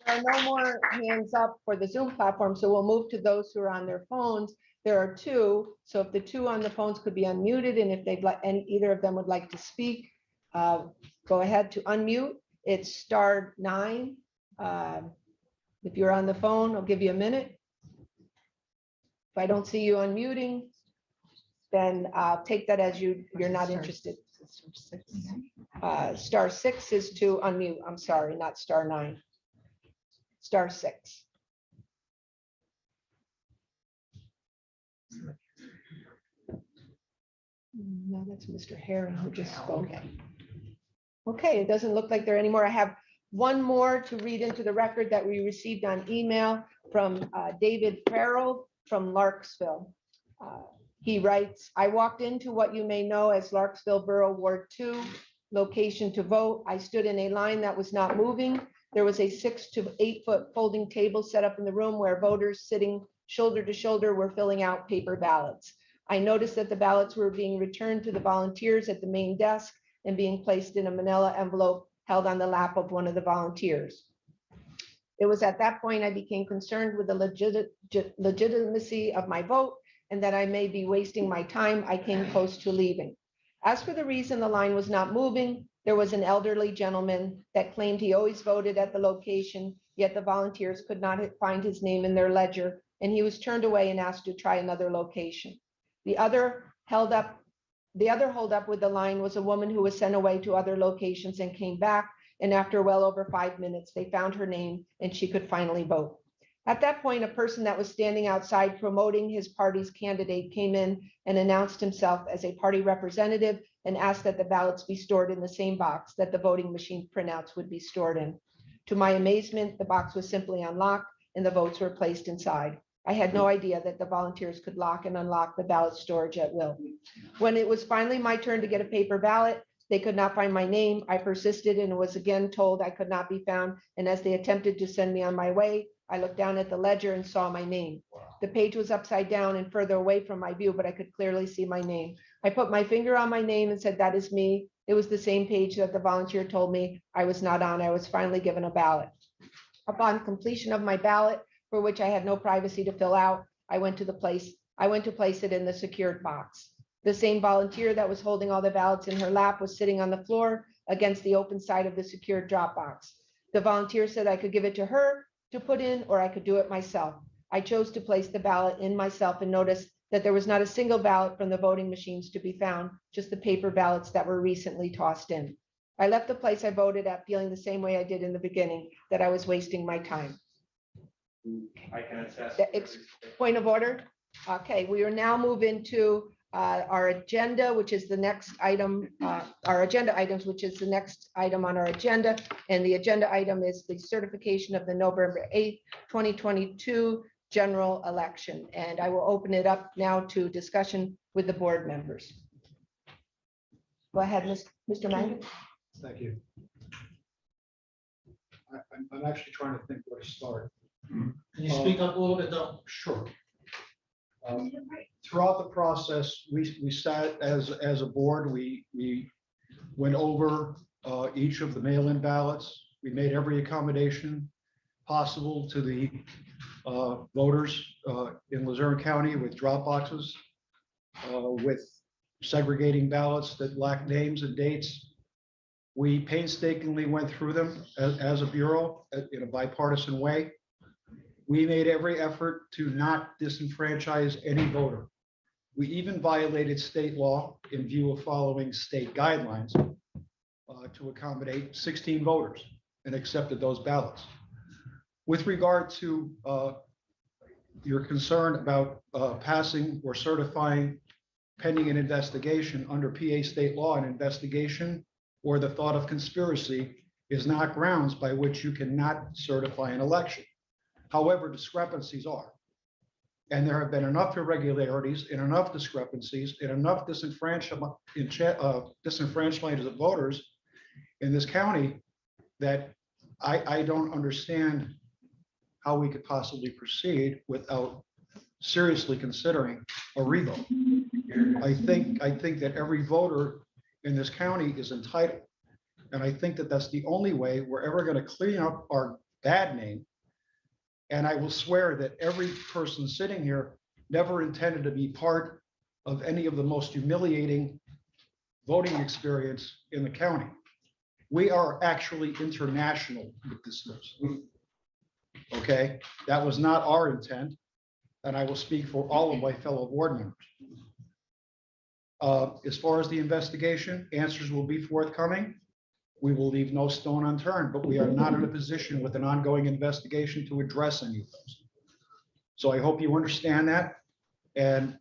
There are no more hands up for the Zoom platform, so we'll move to those who are on their phones. There are two, so if the two on the phones could be unmuted, and if they'd like, and either of them would like to speak, go ahead to unmute. It's *9. If you're on the phone, I'll give you a minute. If I don't see you unmuting, then I'll take that as you're not interested. *6 is to unmute. I'm sorry, not *9. *6. No, that's Mr. Herring who just spoke. Okay, it doesn't look like there are any more. I have one more to read into the record that we received on email from David Farrell from Larksville. He writes, I walked into what you may know as Larksville Borough Ward 2 location to vote. I stood in a line that was not moving. There was a 6 to 8 foot folding table set up in the room where voters sitting shoulder to shoulder were filling out paper ballots. I noticed that the ballots were being returned to the volunteers at the main desk and being placed in a manila envelope held on the lap of one of the volunteers. It was at that point I became concerned with the legitimacy of my vote and that I may be wasting my time. I came close to leaving. As for the reason the line was not moving, there was an elderly gentleman that claimed he always voted at the location, yet the volunteers could not find his name in their ledger, and he was turned away and asked to try another location. The other holdup with the line was a woman who was sent away to other locations and came back, and after well over 5 minutes, they found her name and she could finally vote. At that point, a person that was standing outside promoting his party's candidate came in and announced himself as a party representative and asked that the ballots be stored in the same box that the voting machine printouts would be stored in. To my amazement, the box was simply unlocked and the votes were placed inside. I had no idea that the volunteers could lock and unlock the ballot storage at will. When it was finally my turn to get a paper ballot, they could not find my name. I persisted and was again told I could not be found. And as they attempted to send me on my way, I looked down at the ledger and saw my name. The page was upside down and further away from my view, but I could clearly see my name. I put my finger on my name and said, that is me. It was the same page that the volunteer told me I was not on. I was finally given a ballot. Upon completion of my ballot, for which I had no privacy to fill out, I went to place it in the secured box. The same volunteer that was holding all the ballots in her lap was sitting on the floor against the open side of the secured drop box. The volunteer said I could give it to her to put in, or I could do it myself. I chose to place the ballot in myself and noticed that there was not a single ballot from the voting machines to be found, just the paper ballots that were recently tossed in. I left the place I voted at feeling the same way I did in the beginning, that I was wasting my time. I can attest. Point of order. Okay, we are now moving to our agenda, which is the next item, our agenda items, which is the next item on our agenda. And the agenda item is the certification of the November 8th, 2022 general election. And I will open it up now to discussion with the board members. Go ahead, Mr. Mangan. Thank you. I'm actually trying to think where to start. Can you speak up a little bit though? Sure. Throughout the process, we sat as a board, we went over each of the mail-in ballots. We made every accommodation possible to the voters in Luzerne County with drop boxes, with segregating ballots that lack names and dates. We painstakingly went through them as a bureau in a bipartisan way. We made every effort to not disenfranchise any voter. We even violated state law in view of following state guidelines to accommodate 16 voters and accepted those ballots. With regard to your concern about passing or certifying pending an investigation under PA state law, an investigation or the thought of conspiracy is not grounds by which you cannot certify an election. However, discrepancies are. And there have been enough irregularities and enough discrepancies and enough disenfranchisement of voters in this county that I don't understand how we could possibly proceed without seriously considering a revote. I think that every voter in this county is entitled. And I think that that's the only way we're ever going to clean up our bad name. And I will swear that every person sitting here never intended to be part of any of the most humiliating voting experience in the county. We are actually international with this news. Okay, that was not our intent. And I will speak for all of my fellow board members. As far as the investigation, answers will be forthcoming. We will leave no stone unturned, but we are not in a position with an ongoing investigation to address any of those. So I hope you understand that. And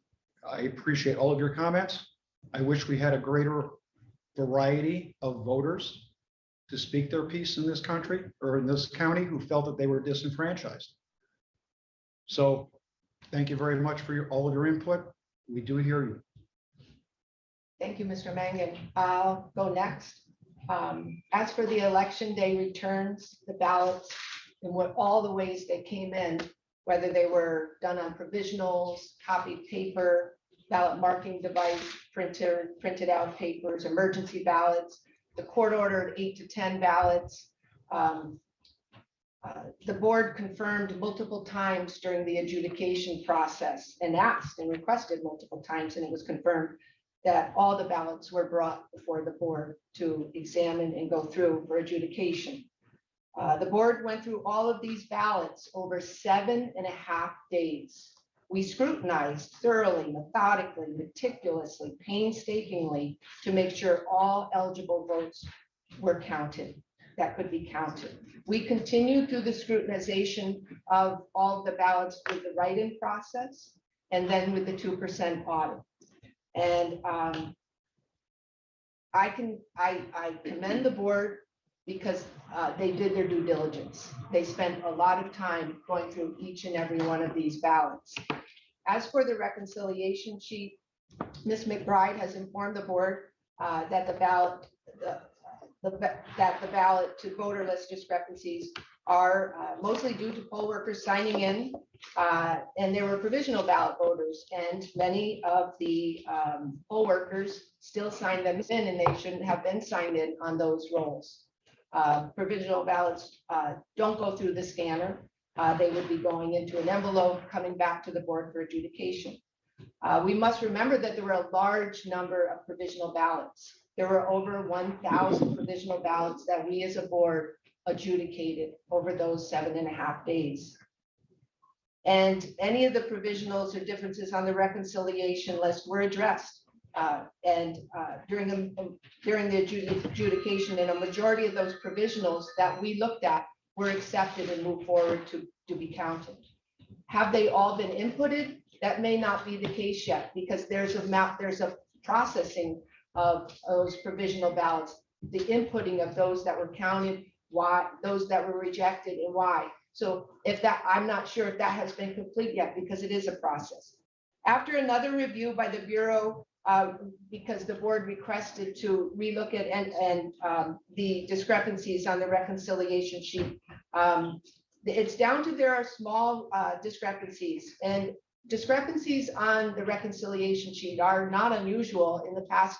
I appreciate all of your comments. I wish we had a greater variety of voters to speak their piece in this country or in this county who felt that they were disenfranchised. So thank you very much for all of your input. We do hear you. Thank you, Mr. Mangan. I'll go next. As for the election day returns, the ballots, and what all the ways they came in, whether they were done on provisionals, copied paper, ballot marking device, printed out papers, emergency ballots, the court ordered 8 to 10 ballots. The board confirmed multiple times during the adjudication process and asked and requested multiple times, and it was confirmed that all the ballots were brought before the board to examine and go through for adjudication. The board went through all of these ballots over 7.5 days. We scrutinized thoroughly, methodically, meticulously, painstakingly to make sure all eligible votes were counted, that could be counted. We continued through the scrutinization of all of the ballots with the write-in process and then with the 2% audit. And I commend the board because they did their due diligence. They spent a lot of time going through each and every one of these ballots. As for the reconciliation sheet, Ms. McBride has informed the board that the ballot to voter list discrepancies are mostly due to poll workers signing in, and there were provisional ballot voters, and many of the poll workers still signed them in, and they shouldn't have been signed in on those rolls. Provisional ballots don't go through the scanner. They would be going into an envelope, coming back to the board for adjudication. We must remember that there were a large number of provisional ballots. There were over 1,000 provisional ballots that we as a board adjudicated over those 7.5 days. And any of the provisionals or differences on the reconciliation list were addressed. During the adjudication, and a majority of those provisionals that we looked at were accepted and moved forward to be counted. Have they all been inputted? That may not be the case yet, because there's a processing of those provisional ballots, the inputting of those that were counted, why, those that were rejected, and why. So I'm not sure if that has been complete yet, because it is a process. After another review by the Bureau, because the board requested to relook at the discrepancies on the reconciliation sheet, it's down to there are small discrepancies, and discrepancies on the reconciliation sheet are not unusual in the past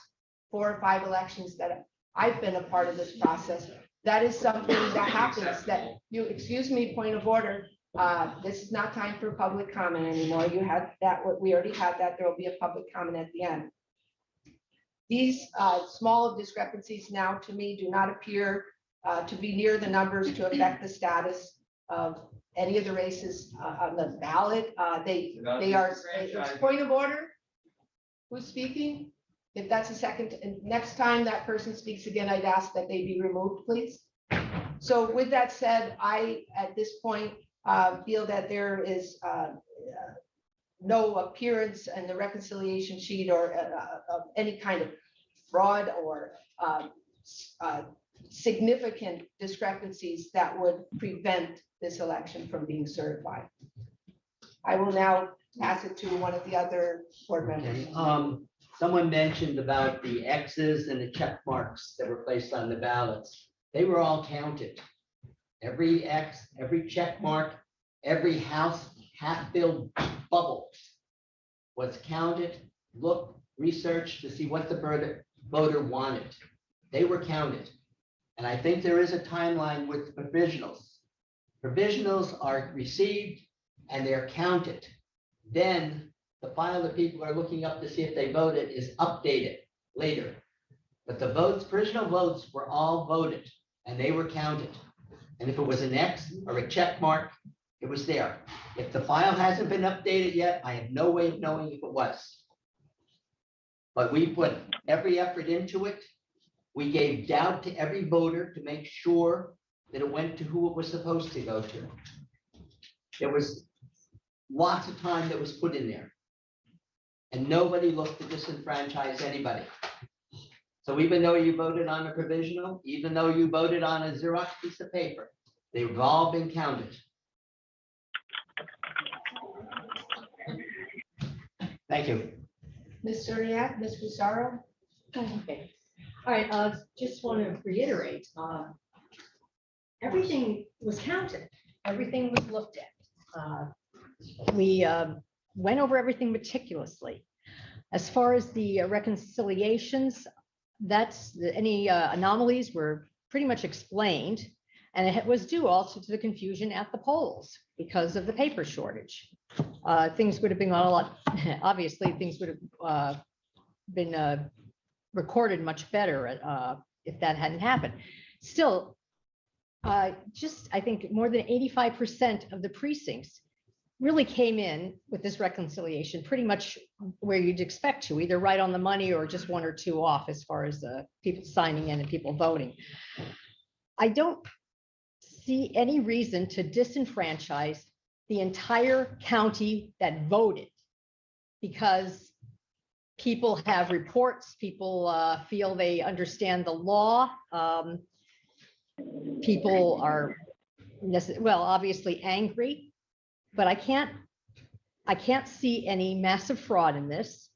4 or 5 elections that I've been a part of this process. That is something that happens that you, excuse me, point of order. This is not time for public comment anymore. You had that, we already had that. There will be a public comment at the end. These small discrepancies now to me do not appear to be near the numbers to affect the status of any of the races on the ballot. They are, it's point of order. Who's speaking? If that's a second, and next time that person speaks again, I'd ask that they be removed, please. So with that said, I, at this point, feel that there is no appearance in the reconciliation sheet or of any kind of fraud or significant discrepancies that would prevent this election from being certified. I will now pass it to one of the other board members. Someone mentioned about the X's and the check marks that were placed on the ballots. They were all counted. Every X, every check mark, every house half-filled bubble was counted, looked, researched to see what the voter wanted. They were counted. And I think there is a timeline with provisionals. Provisionals are received and they're counted. Then the file that people are looking up to see if they voted is updated later. But the votes, provisional votes were all voted and they were counted. And if it was an X or a check mark, it was there. If the file hasn't been updated yet, I have no way of knowing if it was. But we put every effort into it. We gave doubt to every voter to make sure that it went to who it was supposed to go to. There was lots of time that was put in there. And nobody looked to disenfranchise anybody. So even though you voted on a provisional, even though you voted on a Xerox piece of paper, they've all been counted. Thank you. Ms. Zerniak, Ms. Fusaro? Okay. All right, just want to reiterate, everything was counted, everything was looked at. We went over everything meticulously. As far as the reconciliations, any anomalies were pretty much explained, and it was due also to the confusion at the polls because of the paper shortage. Things would have been a lot, obviously, things would have been recorded much better if that hadn't happened. Still, I think more than 85% of the precincts really came in with this reconciliation pretty much where you'd expect to, either right on the money or just one or two off as far as people signing in and people voting. I don't see any reason to disenfranchise the entire county that voted because people have reports, people feel they understand the law. People are, obviously angry. But I can't see any massive fraud in this.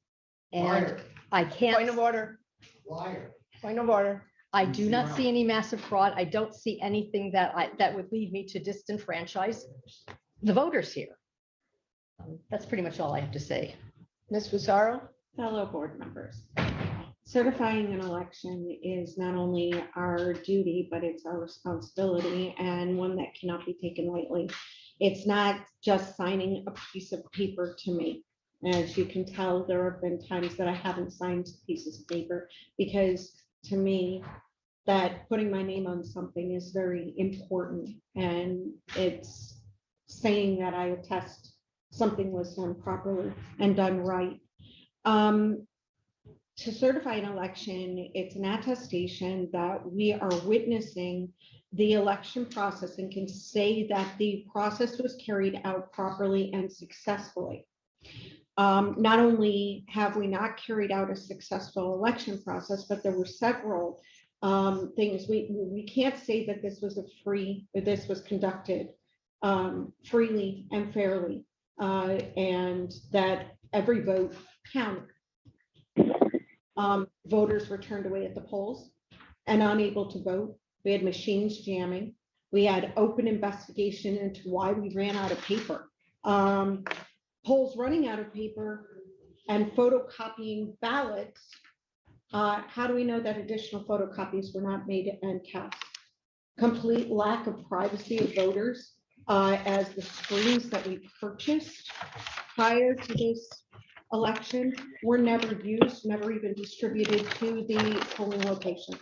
And Liar. I can't. Point of order. Liar. Point of order. I do not see any massive fraud. I don't see anything that would lead me to disenfranchise the voters here. That's pretty much all I have to say. Ms. Fusaro? Fellow board members, certifying an election is not only our duty, but it's our responsibility and one that cannot be taken lightly. It's not just signing a piece of paper to me. As you can tell, there have been times that I haven't signed pieces of paper because to me, that putting my name on something is very important. And it's saying that I attest something was done properly and done right. To certify an election, it's an attestation that we are witnessing the election process and can say that the process was carried out properly and successfully. Not only have we not carried out a successful election process, but there were several things. We can't say that this was conducted freely and fairly, and that every vote counted. Voters were turned away at the polls and unable to vote. We had machines jamming. We had open investigation into why we ran out of paper. Polls running out of paper and photocopying ballots. How do we know that additional photocopies were not made and cast? Complete lack of privacy of voters, as the screens that we purchased prior to this election were never used, never even distributed to the polling locations.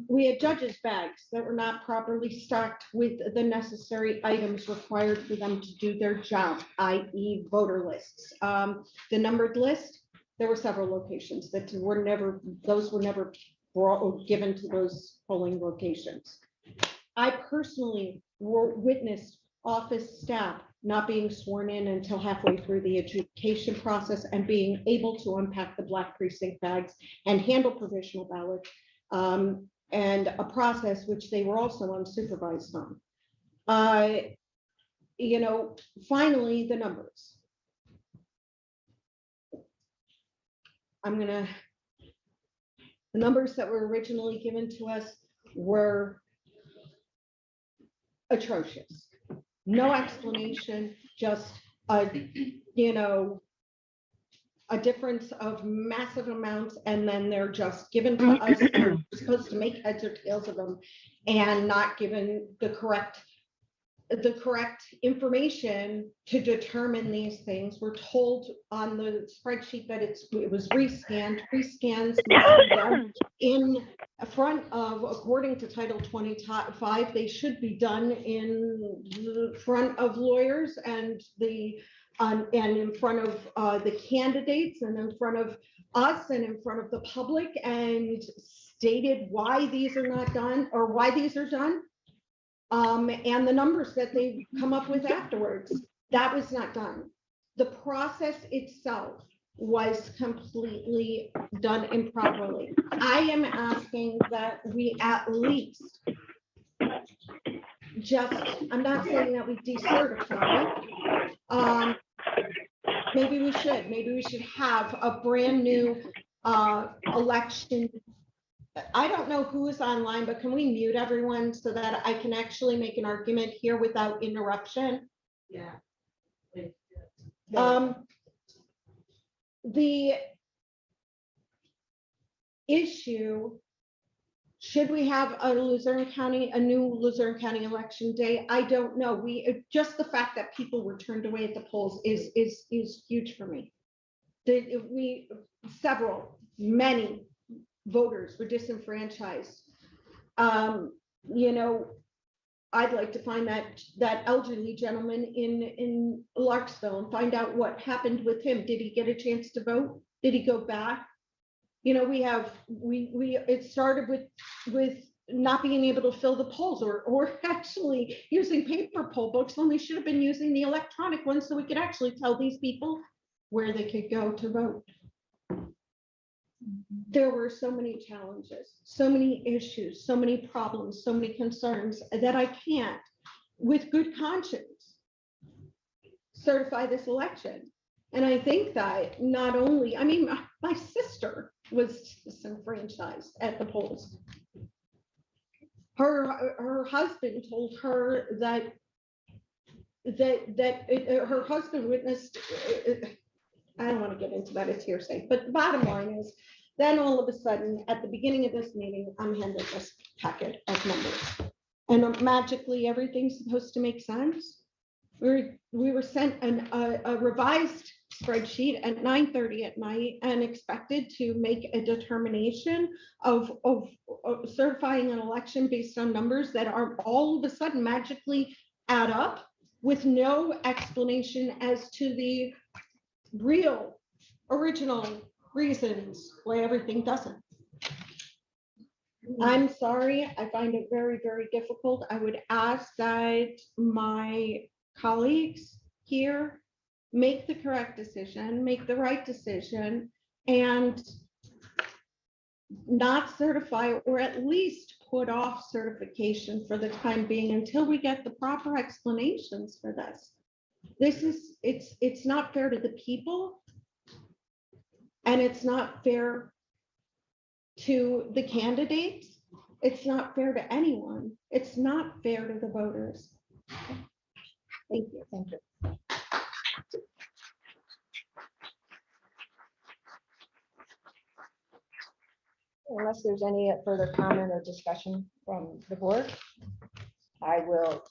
We had judges' bags that were not properly stocked with the necessary items required for them to do their job, i.e. voter lists. The numbered list, there were several locations that were never given to those polling locations. I personally witnessed office staff not being sworn in until halfway through the adjudication process and being able to unpack the black precinct bags and handle provisional ballots and a process which they were also unsupervised on. Finally, the numbers. The numbers that were originally given to us were atrocious. No explanation, just a difference of massive amounts, and then they're just given to us. We're supposed to make heads or tails of them and not given the correct information to determine these things. We're told on the spreadsheet that it was rescanned. Rescans must be done in front of, according to Title 25, they should be done in the front of lawyers and in front of the candidates and in front of us and in front of the public, and stated why these are not done or why these are done. And the numbers that they come up with afterwards, that was not done. The process itself was completely done improperly. I am asking that we at least I'm not saying that we decertify. Maybe we should have a brand new election. I don't know who is online, but can we mute everyone so that I can actually make an argument here without interruption? Yeah. The issue, should we have a new Luzerne County election day? I don't know. Just the fact that people were turned away at the polls is huge for me. Many voters were disenfranchised. I'd like to find that elderly gentleman in Larksville and find out what happened with him. Did he get a chance to vote? Did he go back? It started with not being able to fill the polls or actually using paper poll books when we should have been using the electronic ones so we could actually tell these people where they could go to vote. There were so many challenges, so many issues, so many problems, so many concerns that I can't, with good conscience, certify this election. And I think that not only, my sister was disenfranchised at the polls. Her husband told her that her husband witnessed, I don't want to get into that, it's hearsay, but the bottom line is, then all of a sudden, at the beginning of this meeting, I'm handed this packet of numbers. And magically, everything's supposed to make sense. We were sent a revised spreadsheet at 9:30 at night and expected to make a determination of certifying an election based on numbers that are all of a sudden magically add up with no explanation as to the real original reasons why everything doesn't. I'm sorry, I find it very, very difficult. I would ask that my colleagues here make the correct decision, make the right decision, and not certify, or at least put off certification for the time being until we get the proper explanations for this. It's not fair to the people, and it's not fair to the candidates. It's not fair to anyone. It's not fair to the voters. Thank you. Thank you. Unless there's any further comment or discussion from the board, I will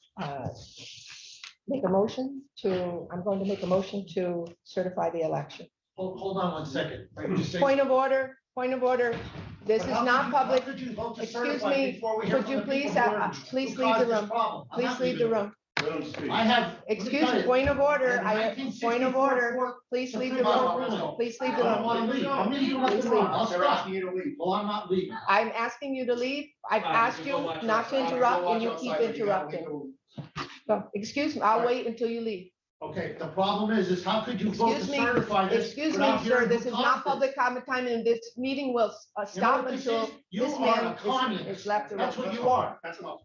make a motion to, I'm going to make a motion to certify the election. Hold on 1 second. Point of order, point of order. This is not public. Excuse me, could you please, please leave the room. Please leave the room. I have. Excuse me, point of order. Point of order. Please leave the room. Please leave the room. I'm asking you to leave. Well, I'm not leaving. I'm asking you to leave. I've asked you not to interrupt and you keep interrupting. So, excuse me, I'll wait until you leave. Okay, the problem is how could you vote to Excuse me, certify this? excuse me, without sir, hearing this who is caused not this? public comment time, and this meeting will You know stop what this until is? You this are man a communist. is left That's alone. what you are. That's enough.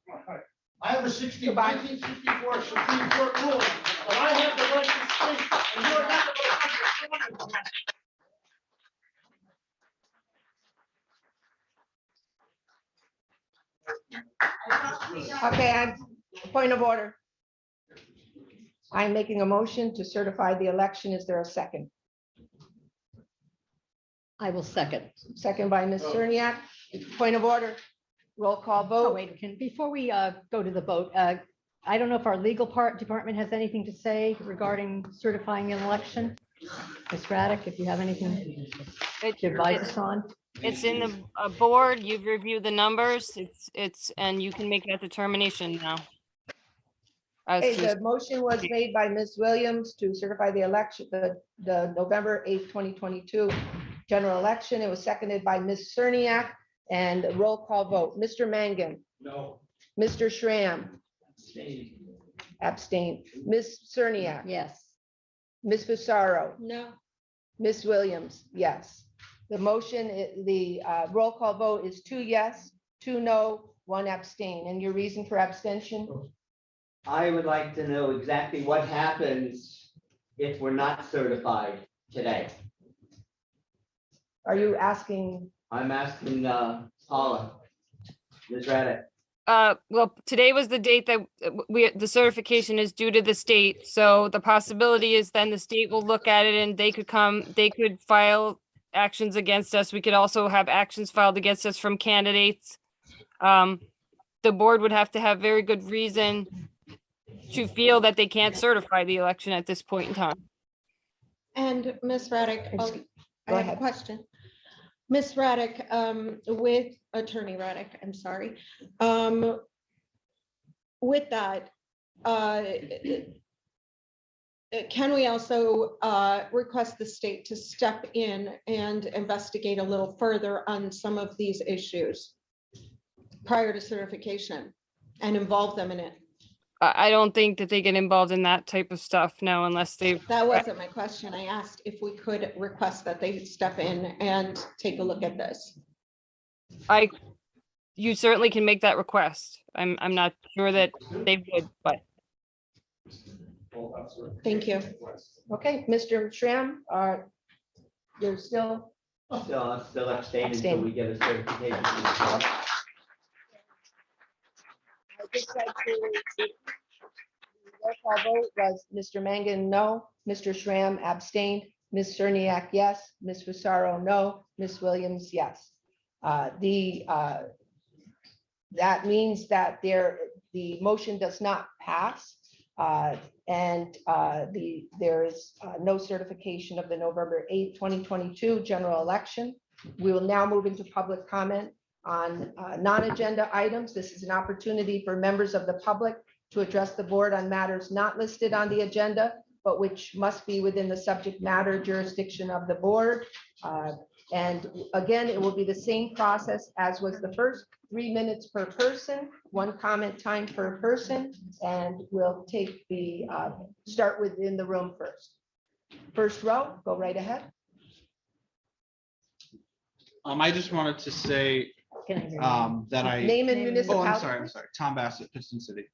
I have a Goodbye. 1964 Supreme Court ruling, but I have the right to speak, and you're not going to. Okay, point of order. I'm making a motion to certify the election. Is there a second? I will second. Second by Ms. Cerniak. Point of order. Roll call Oh, vote. wait, before we go to the vote, I don't know if our legal department has anything to say regarding certifying an election. Ms. Raddick, if you have anything to advise us on. It's in the board. You've reviewed the numbers. And you can make that determination now. As Okay, to- the motion was made by Ms. Williams to certify the election, the November 8th, 2022 general election. It was seconded by Ms. Cerniak, and roll call vote. Mr. Mangan, No. Mr. Schramm, abstain. Ms. Cerniak, Yes. Ms. Fasaro, No. Ms. Williams, yes. The motion, the roll call vote is 2 yes, 2 no, 1 abstain. And your reason for abstention? I would like to know exactly what happens if we're not certified today. Are you asking? I'm asking Paula, Ms. Raddick. Well, today was the date that the certification is due to the state. So the possibility is then the state will look at it and they could file actions against us. We could also have actions filed against us from candidates. The board would have to have very good reason to feel that they can't certify the election at this point in time. And Ms. Raddick, Go I have a ahead. question. Ms. Raddick, with Attorney Raddick, I'm sorry. With that, can we also request the state to step in and investigate a little further on some of these issues prior to certification and involve them in it? I don't think that they get involved in that type of stuff now unless they. That wasn't my question. I asked if we could request that they step in and take a look at this. You certainly can make that request. I'm not sure that they would, but. Thank you. Okay, Mr. Schramm, you're still? Still abstaining until we get a certification. I just said the roll call vote was Mr. Mangan, no. Mr. Schramm abstained. Ms. Cerniak, yes. Ms. Fasaro, no. Ms. Williams, yes. That means that the motion does not pass. And there is no certification of the November 8th, 2022 general election. We will now move into public comment on non-agenda items. This is an opportunity for members of the public to address the board on matters not listed on the agenda, but which must be within the subject matter jurisdiction of the board. And again, it will be the same process as was the first, 3 minutes per person, 1 comment time per person, and we'll take start within the room first. First row, go right ahead. I just wanted to say that I. Name and Oh, municipality. I'm sorry. Tom Bassett, Piston City.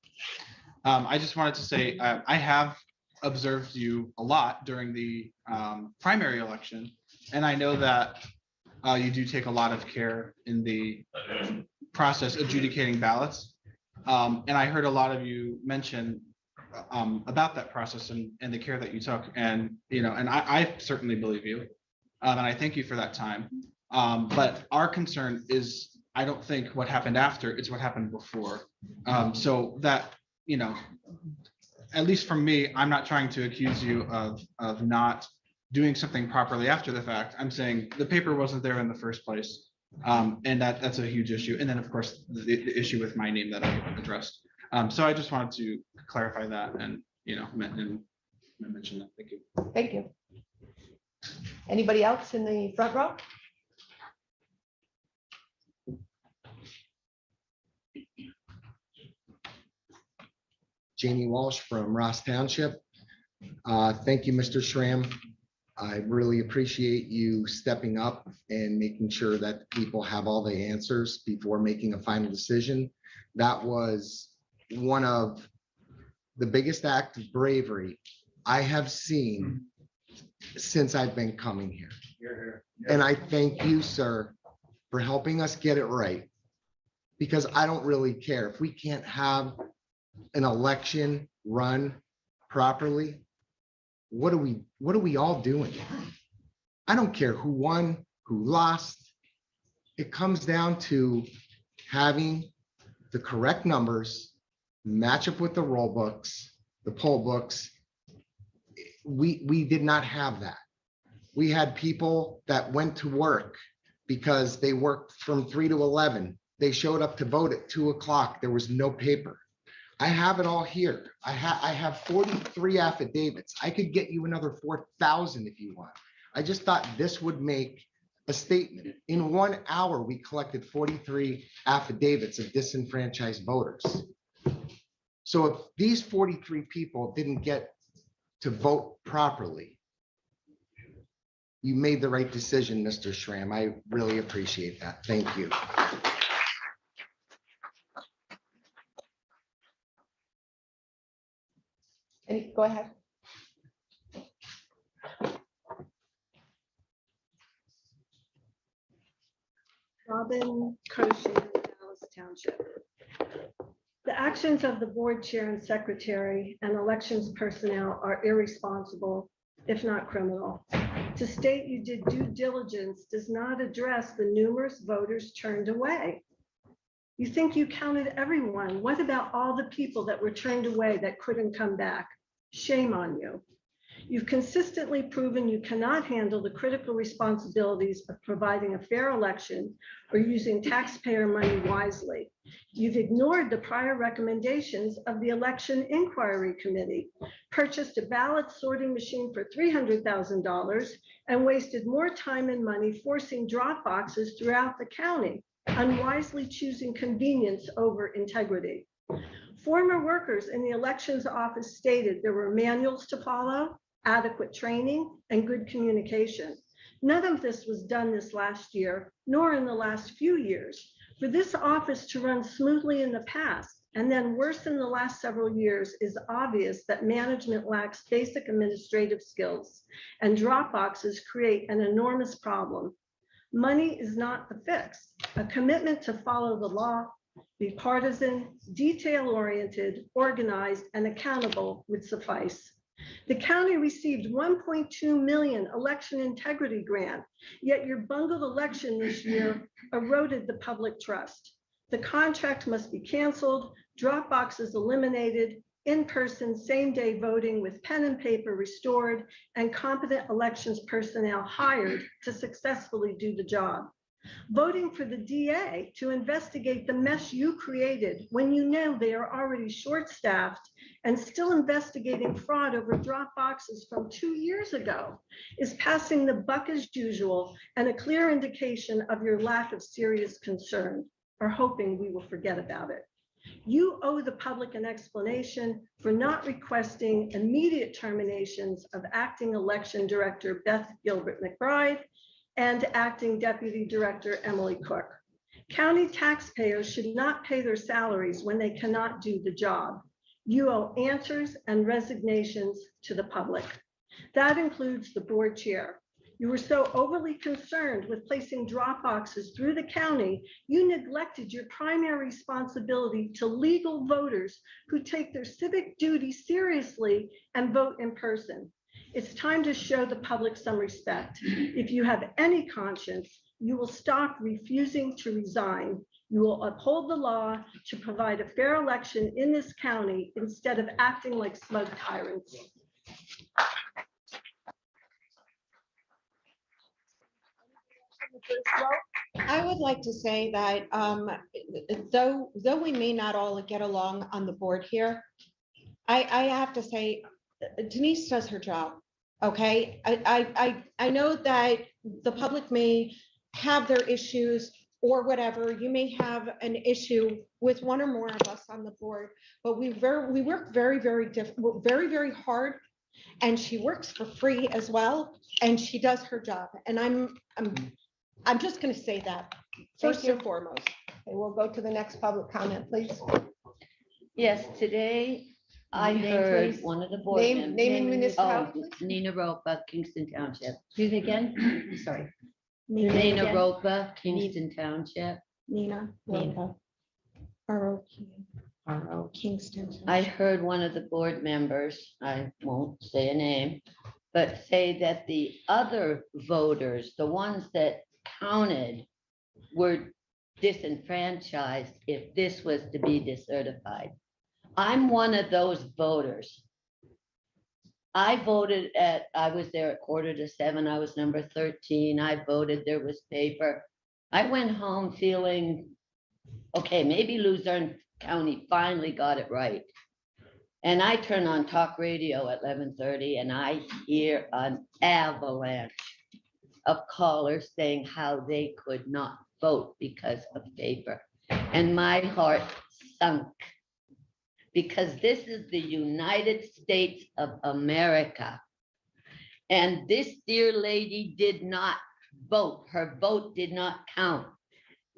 I just wanted to say, I have observed you a lot during the primary election, and I know that you do take a lot of care in the process adjudicating ballots. And I heard a lot of you mention about that process and the care that you took, and and I certainly believe you, and I thank you for that time. But our concern is, I don't think what happened after, it's what happened before. So that, at least from me, I'm not trying to accuse you of not doing something properly after the fact. I'm saying the paper wasn't there in the first place. And that's a huge issue. And then of course, the issue with my name that I addressed. So I just wanted to clarify that and, mention that. Thank you. Thank you. Anybody else in the front row? Jamie Walsh from Ross Township. Thank you, Mr. Schramm. I really appreciate you stepping up and making sure that people have all the answers before making a final decision. That was one of the biggest acts of bravery I have seen since I've been coming here. And I thank you, sir, for helping us get it right. Because I don't really care if we can't have an election run properly. What are we all doing? I don't care who won, who lost. It comes down to having the correct numbers, match up with the roll books, the poll books. We did not have that. We had people that went to work because they worked from 3 to 11. They showed up to vote at 2 o'clock. There was no paper. I have it all here. I have 43 affidavits. I could get you another 4,000 if you want. I just thought this would make a statement. In 1 hour, we collected 43 affidavits of disenfranchised voters. So if these 43 people didn't get to vote properly, you made the right decision, Mr. Schramm. I really appreciate that. Thank you. Go ahead. Robin Croce, Dallas Township. The actions of the board chair and secretary and elections personnel are irresponsible, if not criminal. To state you did due diligence does not address the numerous voters turned away. You think you counted everyone. What about all the people that were turned away that couldn't come back? Shame on you. You've consistently proven you cannot handle the critical responsibilities of providing a fair election or using taxpayer money wisely. You've ignored the prior recommendations of the Election Inquiry Committee, purchased a ballot sorting machine for $300,000, and wasted more time and money forcing drop boxes throughout the county, unwisely choosing convenience over integrity. Former workers in the elections office stated there were manuals to follow, adequate training, and good communication. None of this was done this last year, nor in the last few years. For this office to run smoothly in the past, and then worse in the last several years, is obvious that management lacks basic administrative skills, and drop boxes create an enormous problem. Money is not the fix. A commitment to follow the law, be partisan, detail-oriented, organized, and accountable would suffice. The county received 1.2 million election integrity grant, yet your bungled election this year eroded the public trust. The contract must be canceled, drop boxes eliminated, in-person same-day voting with pen and paper restored, and competent elections personnel hired to successfully do the job. Voting for the DA to investigate the mess you created when you know they are already short-staffed and still investigating fraud over drop boxes from 2 years ago is passing the buck as usual and a clear indication of your lack of serious concern, or hoping we will forget about it. You owe the public an explanation for not requesting immediate terminations of acting election director Beth Gilbert McBride and acting deputy director Emily Cook. County taxpayers should not pay their salaries when they cannot do the job. You owe answers and resignations to the public. That includes the board chair. You were so overly concerned with placing drop boxes through the county, you neglected your primary responsibility to legal voters who take their civic duty seriously and vote in person. It's time to show the public some respect. If you have any conscience, you will stop refusing to resign. You will uphold the law to provide a fair election in this county instead of acting like smug tyrants. I would like to say that though we may not all get along on the board here, I have to say Denise does her job. Okay, I know that the public may have their issues or whatever. You may have an issue with one or more of us on the board, but we work very hard And she works for free as well, and she does her job. And I'm just gonna say that first and foremost. Okay, we'll go to the next public comment, please. Yes, today I Name, heard please. one of the board Name, members. name and municipality, Oh, please. Nina Ropa, Kingston Township. Do it again? Sorry. Nina Nina again? Ropa, Kingston Township. Nina. Nina. R.O. Kingston. I heard one of the board members, I won't say a name, but say that the other voters, the ones that counted, were disenfranchised if this was to be decertified. I'm one of those voters. I voted I was there at 6:45. I was number 13. I voted, there was paper. I went home feeling, okay, maybe Luzerne County finally got it right. And I turn on talk radio at 11:30 and I hear an avalanche of callers saying how they could not vote because of paper. And my heart sunk, because this is the United States of America. And this dear lady did not vote. Her vote did not count.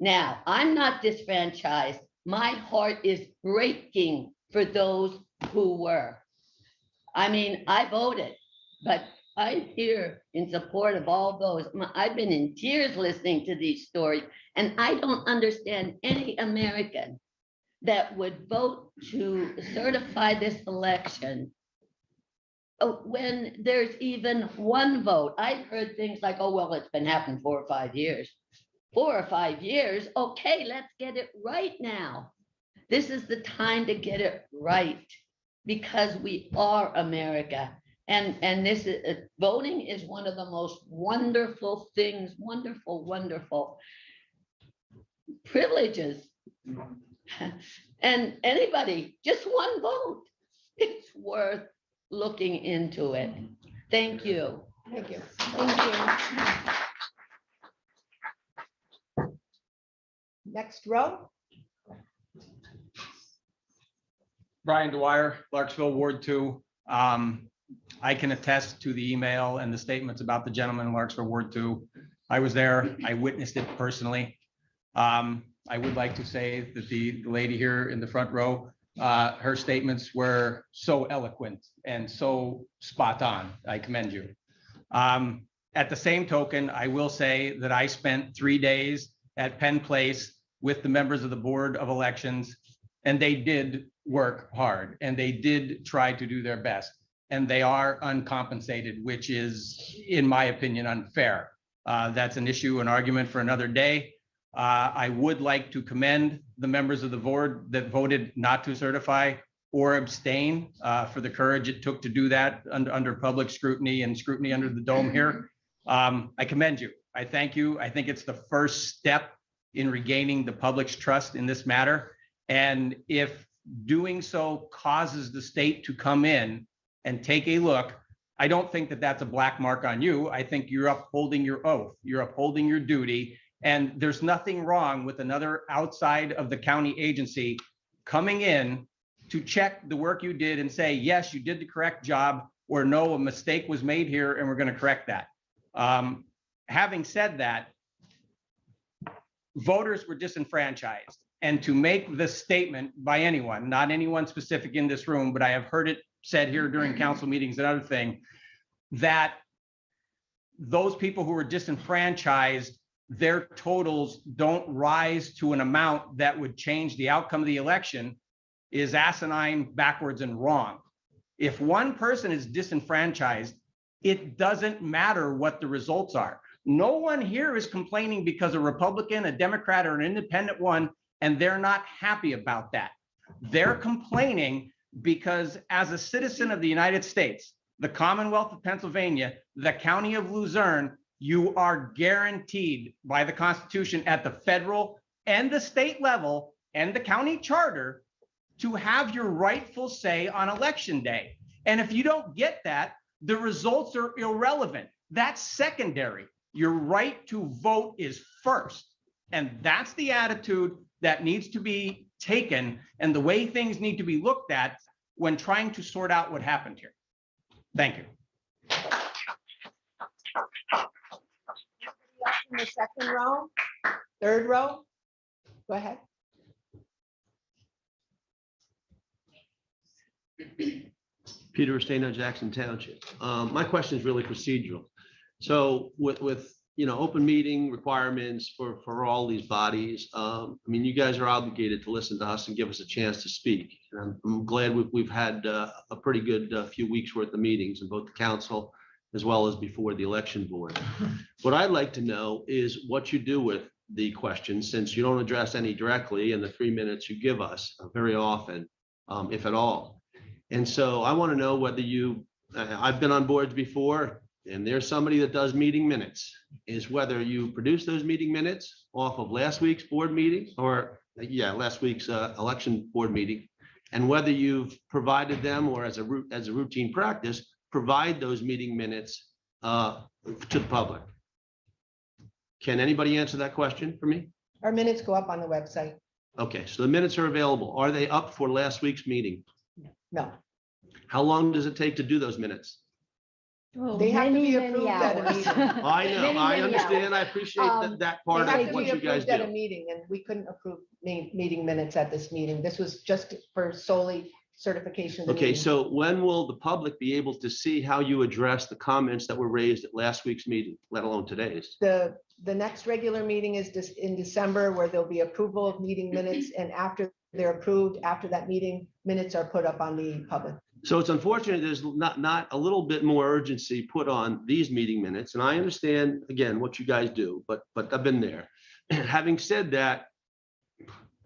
Now, I'm not disfranchised. My heart is breaking for those who were. I mean, I voted, but I'm here in support of all those. I've been in tears listening to these stories, and I don't understand any American that would vote to certify this election when there's even one vote. I've heard things like, oh, well, it's been happening 4 or 5 years. 4 or 5 years, okay, let's get it right now. This is the time to get it right, because we are America. And this is voting is one of the most wonderful things, wonderful privileges. And anybody, just one vote, it's worth looking into it. Thank you. Thank you. Thank you. Next row. Brian Dwyer, Larksville Ward 2. I can attest to the email and the statements about the gentleman in Larksville Ward 2. I was there. I witnessed it personally. I would like to say that the lady here in the front row, her statements were so eloquent and so spot on. I commend you. At the same token, I will say that I spent 3 days at Penn Place with the members of the Board of Elections, and they did work hard and they did try to do their best. And they are uncompensated, which is, in my opinion, unfair. That's an issue, an argument for another day. I would like to commend the members of the board that voted not to certify or abstain for the courage it took to do that under public scrutiny and scrutiny under the dome here. I commend you. I thank you. I think it's the first step in regaining the public's trust in this matter. And if doing so causes the state to come in and take a look, I don't think that that's a black mark on you. I think you're upholding your oath. You're upholding your duty. And there's nothing wrong with another outside of the county agency coming in to check the work you did and say, yes, you did the correct job, or no, a mistake was made here and we're going to correct that. Having said that, voters were disenfranchised. And to make the statement by anyone, not anyone specific in this room, but I have heard it said here during council meetings and other thing, that those people who were disenfranchised, their totals don't rise to an amount that would change the outcome of the election is asinine, backwards, and wrong. If one person is disenfranchised, it doesn't matter what the results are. No one here is complaining because a Republican, a Democrat, or an independent won, and they're not happy about that. They're complaining because as a citizen of the United States, the Commonwealth of Pennsylvania, the county of Luzerne, you are guaranteed by the Constitution at the federal and the state level and the county charter to have your rightful say on election day. And if you don't get that, the results are irrelevant. That's secondary. Your right to vote is first. And that's the attitude that needs to be taken and the way things need to be looked at when trying to sort out what happened here. Thank you. In the second row, third row, go ahead. Peter Esteno, Jackson Township. My question is really procedural. So with open meeting requirements for all these bodies, I mean, you guys are obligated to listen to us and give us a chance to speak. And I'm glad we've had a pretty good few weeks worth of meetings in both the council as well as before the election board. What I'd like to know is what you do with the questions, since you don't address any directly in the 3 minutes you give us very often, if at all. And so I want to know whether I've been on boards before, and there's somebody that does meeting minutes, is whether you produce those meeting minutes off of last week's board meeting last week's election board meeting, and whether you've provided them or as a routine practice, provide those meeting minutes to the public. Can anybody answer that question for me? Our minutes go up on the website. Okay, so the minutes are available. Are they up for last week's meeting? No. How long does it take to do those minutes? They have to be approved at a meeting. I know, I understand. I appreciate that part They have of to what be you guys approved at a do. meeting, and we couldn't approve meeting minutes at this meeting. This was just for solely certification. of the Okay, meeting. so when will the public be able to see how you address the comments that were raised at last week's meeting, let alone today's? The next regular meeting is in December, where there'll be approval of meeting minutes, and after they're approved, after that meeting, minutes are put up on the public. So it's unfortunate there's not a little bit more urgency put on these meeting minutes. And I understand, again, what you guys do, but I've been there. Having said that,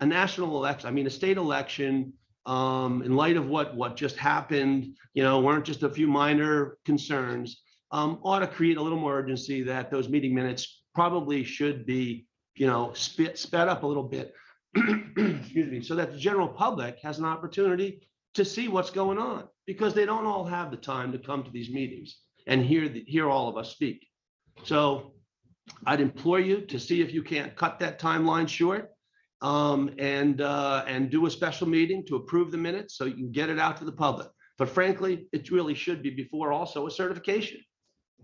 a national election, I mean, a state election, in light of what just happened, weren't just a few minor concerns, ought to create a little more urgency that those meeting minutes probably should be, sped up a little bit, excuse me, so that the general public has an opportunity to see what's going on, because they don't all have the time to come to these meetings and hear all of us speak. So I'd implore you to see if you can't cut that timeline short, and do a special meeting to approve the minutes so you can get it out to the public. But frankly, it really should be before also a certification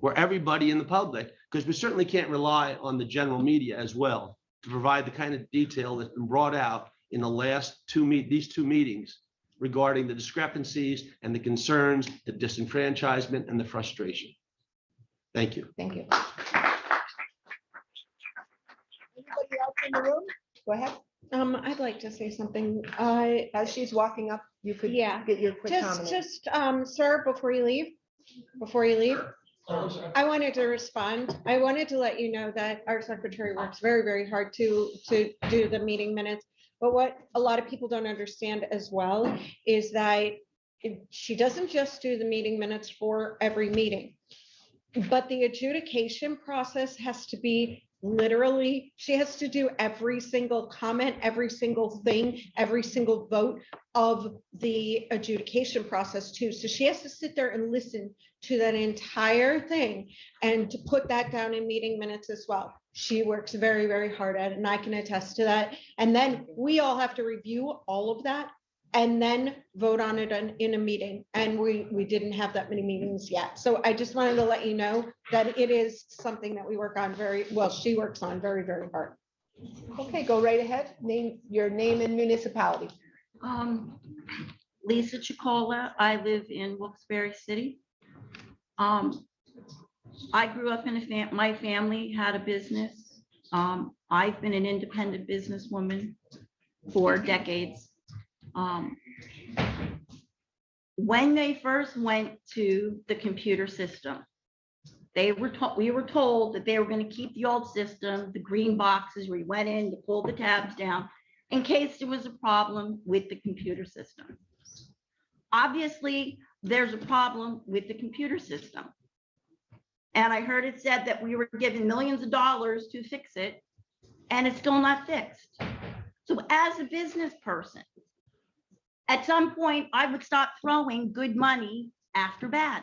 where everybody in the public, because we certainly can't rely on the general media as well to provide the kind of detail that's been brought out in the last these two meetings regarding the discrepancies and the concerns, the disenfranchisement, and the frustration. Thank you. Thank you. Anybody else in the room? Go ahead. I'd like to say something. As she's walking up, you could get your quick comment. Just, sir, before you leave, I wanted to respond. I wanted to let you know that our secretary works very, very hard to do the meeting minutes. But what a lot of people don't understand as well is that she doesn't just do the meeting minutes for every meeting, but the adjudication process has to be literally, she has to do every single comment, every single thing, every single vote of the adjudication process too. So she has to sit there and listen to that entire thing and to put that down in meeting minutes as well. She works very, very hard at it, and I can attest to that. And then we all have to review all of that and then vote on it in a meeting. And we didn't have that many meetings yet. So I just wanted to let you know that it is something that we work on she works on very, very hard. Okay, go right ahead. Your name and municipality. Lisa Chicola. I live in Wilkes-Barre City. I grew up in my family had a business. I've been an independent businesswoman for decades. When they first went to the computer system, we were told that they were going to keep the old system, the green boxes where you went in to pull the tabs down in case there was a problem with the computer system. Obviously, there's a problem with the computer system. And I heard it said that we were given millions of dollars to fix it, and it's still not fixed. So as a business person, at some point, I would stop throwing good money after bad.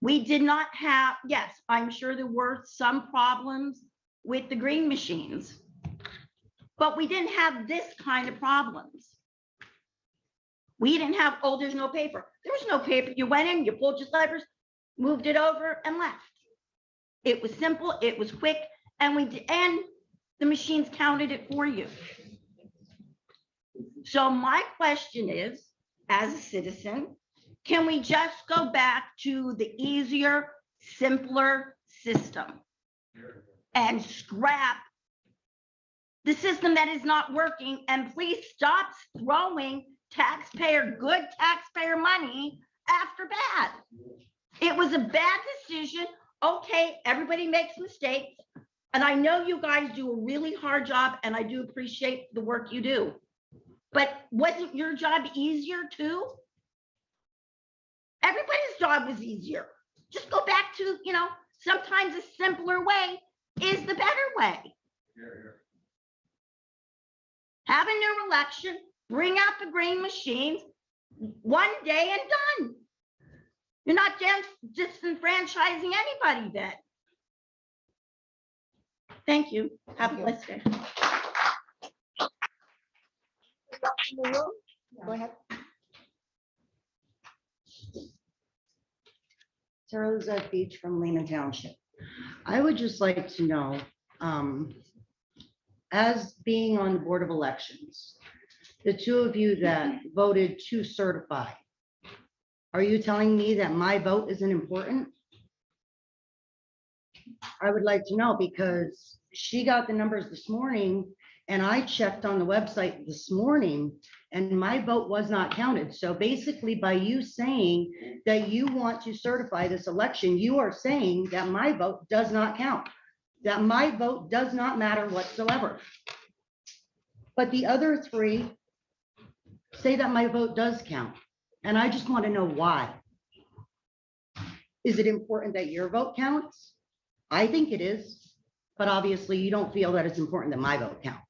We did not have, yes, I'm sure there were some problems with the green machines, but we didn't have this kind of problems. We didn't have, oh, there's no paper. There was no paper. You went in, you pulled your levers, moved it over and left. It was simple, it was quick, and and the machines counted it for you. So my question is, as a citizen, can we just go back to the easier, simpler system and scrap the system that is not working? And please stop throwing good taxpayer money after bad. It was a bad decision. Okay, everybody makes mistakes. And I know you guys do a really hard job, and I do appreciate the work you do. But wasn't your job easier too? Everybody's job was easier. Just go back to, sometimes a simpler way is the better way. Have a new election, bring out the green machines, one day and done. You're not disenfranchising anybody then. Thank you. Have a blessed day. Go ahead. Sarah Luzette Beach from Lehman Township. I would just like to know, as being on the Board of Elections, the two of you that voted to certify, are you telling me that my vote isn't important? I would like to know, because she got the numbers this morning and I checked on the website this morning and my vote was not counted. So basically, by you saying that you want to certify this election, you are saying that my vote does not count, that my vote does not matter whatsoever. But the other three say that my vote does count. And I just want to know why. Is it important that your vote counts? I think it is, but obviously you don't feel that it's important that my vote counts.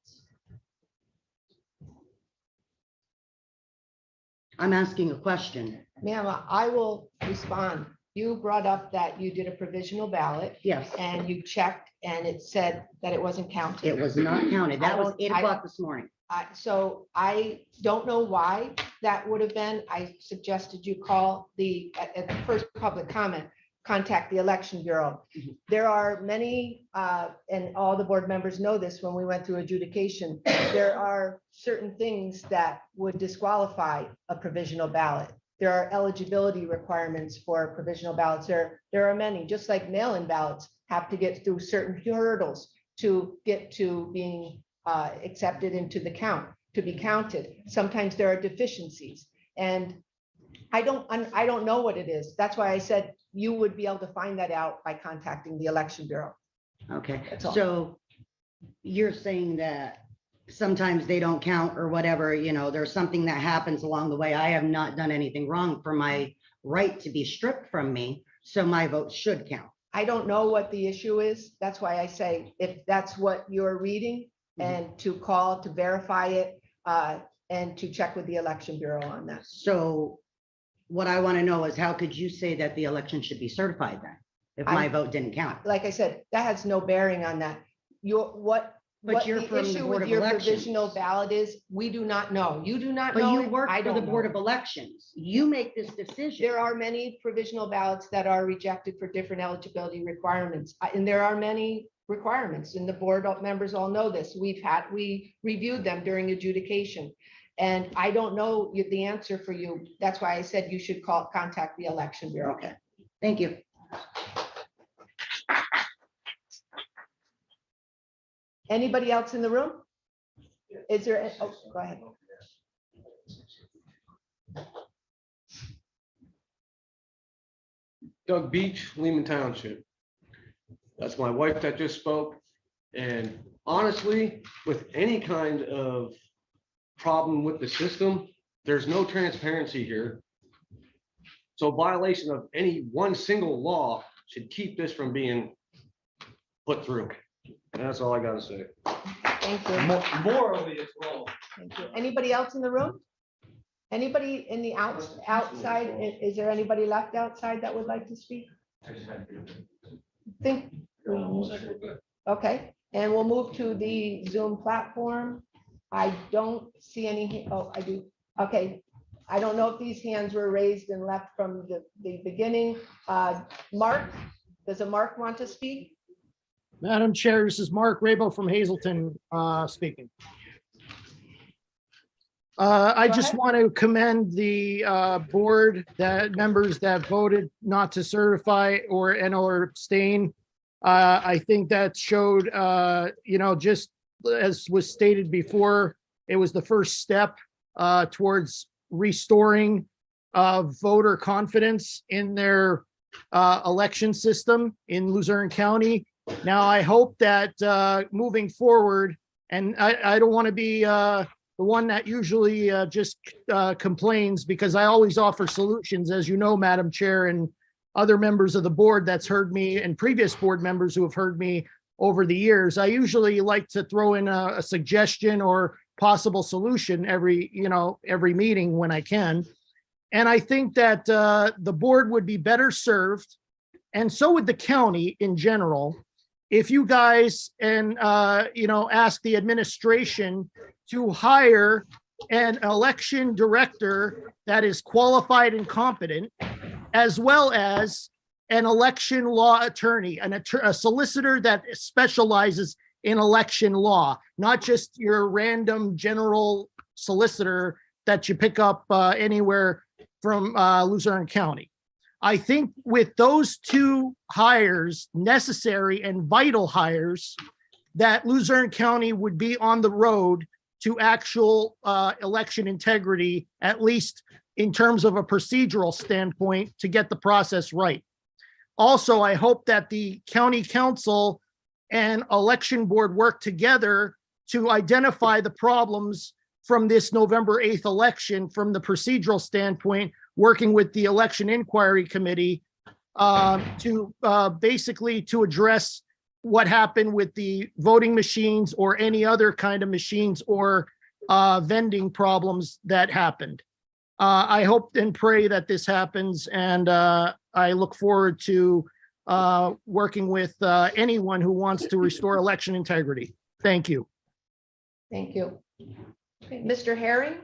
I'm asking a question. Ma'am, I will respond. You brought up that you did a provisional ballot. Yes. And you checked and it said that it wasn't counted. It was not counted. That was 8 o'clock this morning. So I don't know why that would have been. I suggested you call at the first public comment, contact the Election Bureau. There are many, and all the board members know this when we went through adjudication, there are certain things that would disqualify a provisional ballot. There are eligibility requirements for provisional ballots. There are many, just like mail-in ballots have to get through certain hurdles to get to being accepted into the count, to be counted. Sometimes there are deficiencies, and I don't know what it is. That's why I said you would be able to find that out by contacting the Election Bureau. Okay, That's all. so you're saying that sometimes they don't count or whatever, there's something that happens along the way. I have not done anything wrong for my right to be stripped from me, so my vote should count. I don't know what the issue is. That's why I say if that's what you're reading, and to call to verify it and to check with the Election Bureau on that. So what I want to know is, how could you say that the election should be certified then, if my vote didn't count? Like I said, that has no bearing on that. What you're the from the issue Board with of your Elections. provisional ballot is, we do not know. You do not But know. you it. work I for the don't Board know. of Elections. You make this decision. There are many provisional ballots that are rejected for different eligibility requirements. And there are many requirements, and the board members all know this. We reviewed them during adjudication. And I don't know the answer for you. That's why I said you should contact the Election Bureau. Okay, thank you. Anybody else in the room? Is there, oh, go ahead. Doug Beach, Lehman Township. That's my wife that just spoke. And honestly, with any kind of problem with the system, there's no transparency here. So violation of any one single law should keep this from being put through. And that's all I gotta say. Thank you. Morally, it's wrong. Thank you. Anybody else in the room? Anybody in the outside? Is there anybody left outside that would like to speak? Think. Okay, and we'll move to the Zoom platform. I don't see any, oh, I do. Okay, I don't know if these hands were raised and left from the beginning. Mark, does a Mark want to speak? Madam Chair, this is Mark Rabo from Hazelton speaking. I Go just ahead. want to commend the board members that voted not to certify or abstain. I think that showed, just as was stated before, it was the first step towards restoring voter confidence in their election system in Luzerne County. Now, I hope that moving forward, and I don't want to be the one that usually just complains, because I always offer solutions, as you know, Madam Chair, and other members of the board that's heard me, and previous board members who have heard me over the years. I usually like to throw in a suggestion or possible solution every meeting when I can. And I think that the board would be better served, and so would the county in general, if you guys ask the administration to hire an election director that is qualified and competent, as well as an election law attorney, a solicitor that specializes in election law, not just your random general solicitor that you pick up anywhere from Luzerne County. I think with those two hires, necessary and vital hires, that Luzerne County would be on the road to actual election integrity, at least in terms of a procedural standpoint, to get the process right. Also, I hope that the county council and election board work together to identify the problems from this November 8th election from the procedural standpoint, working with the election inquiry committee to basically to address what happened with the voting machines or any other kind of machines or vending problems that happened. I hope and pray that this happens, and I look forward to working with anyone who wants to restore election integrity. Thank you. Thank you. Okay, Mr. Herring?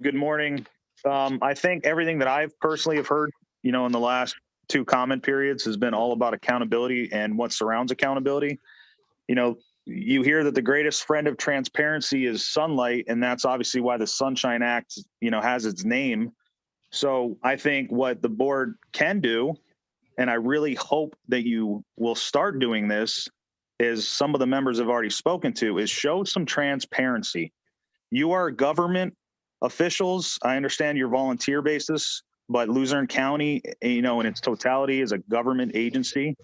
Good morning. I think everything that I've personally have heard, in the last two comment periods has been all about accountability and what surrounds accountability. You hear that the greatest friend of transparency is sunlight, and that's obviously why the Sunshine Act, has its name. So I think what the board can do, and I really hope that you will start doing this, is some of the members have already spoken to, is show some transparency. You are government officials. I understand your volunteer basis, but Luzerne County, in its totality, is a government agency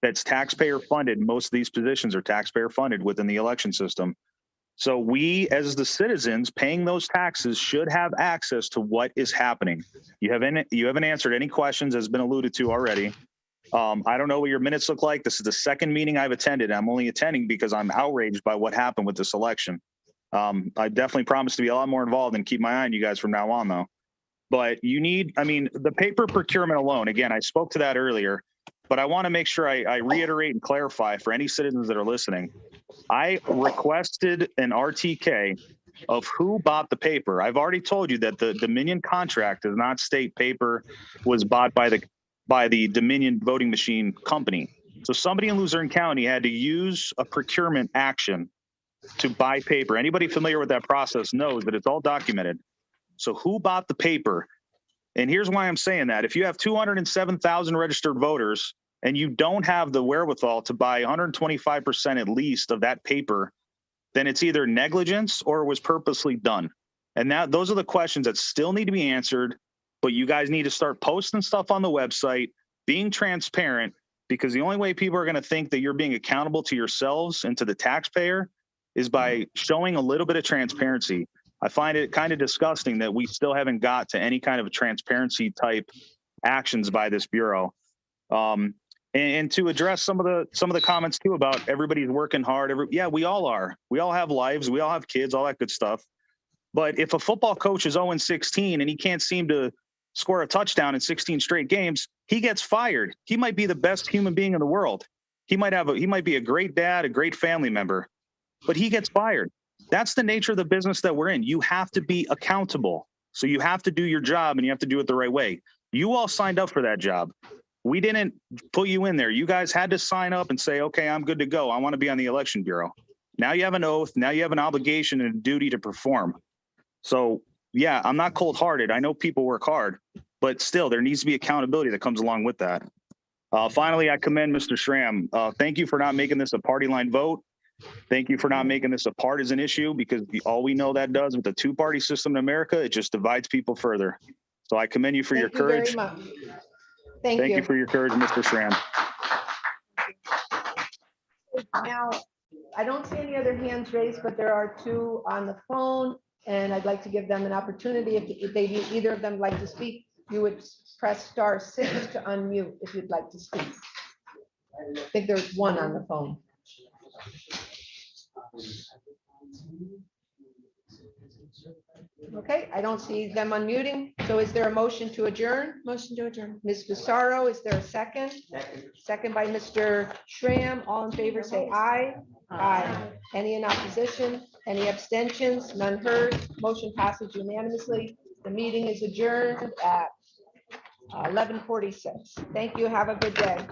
that's taxpayer funded. Most of these positions are taxpayer funded within the election system. So we, as the citizens paying those taxes, should have access to what is happening. You haven't answered any questions, as been alluded to already. I don't know what your minutes look like. This is the second meeting I've attended. I'm only attending because I'm outraged by what happened with this election. I definitely promise to be a lot more involved and keep my eye on you guys from now on, though. But the paper procurement alone, again, I spoke to that earlier, but I want to make sure I reiterate and clarify for any citizens that are listening. I requested an RTK of who bought the paper. I've already told you that the Dominion contract does not state paper was bought by the Dominion voting machine company. So somebody in Luzerne County had to use a procurement action to buy paper. Anybody familiar with that process knows that it's all documented. So who bought the paper? And here's why I'm saying that. If you have 207,000 registered voters and you don't have the wherewithal to buy 125% at least of that paper, then it's either negligence or it was purposely done. And those are the questions that still need to be answered, but you guys need to start posting stuff on the website, being transparent, because the only way people are going to think that you're being accountable to yourselves and to the taxpayer is by showing a little bit of transparency. I find it kind of disgusting that we still haven't got to any kind of a transparency type actions by this bureau. And to address some of the comments too about everybody's working hard. Yeah, we all are. We all have lives. We all have kids, all that good stuff. But if a football coach is 0-16 and he can't seem to score a touchdown in 16 straight games, he gets fired. He might be the best human being in the world. He might be a great dad, a great family member, but he gets fired. That's the nature of the business that we're in. You have to be accountable. So you have to do your job and you have to do it the right way. You all signed up for that job. We didn't put you in there. You guys had to sign up and say, okay, I'm good to go. I want to be on the election bureau. Now you have an oath. Now you have an obligation and a duty to perform. So yeah, I'm not cold hearted. I know people work hard, but still there needs to be accountability that comes along with that. Finally, I commend Mr. Schramm. Thank you for not making this a party line vote. Thank you for not making this a partisan issue, because all we know that does with the two-party system in America, it just divides people further. So I commend you for your Thank you very courage. much. Thank Thank you. you for your courage, Mr. Schramm. Now, I don't see any other hands raised, but there are two on the phone, and I'd like to give them an opportunity. If they, either of them like to speak, you would press *6 to unmute if you'd like to speak. I think there's one on the phone. Okay, I don't see them unmuting. So is there a motion to adjourn? Motion to adjourn. Ms. Pissarro, is there a second? Second by Mr. Schramm. All in favor, say aye. Aye. Any in opposition? Any abstentions? None heard. Motion passes unanimously. The meeting is adjourned at 11:46. Thank you. Have a good day.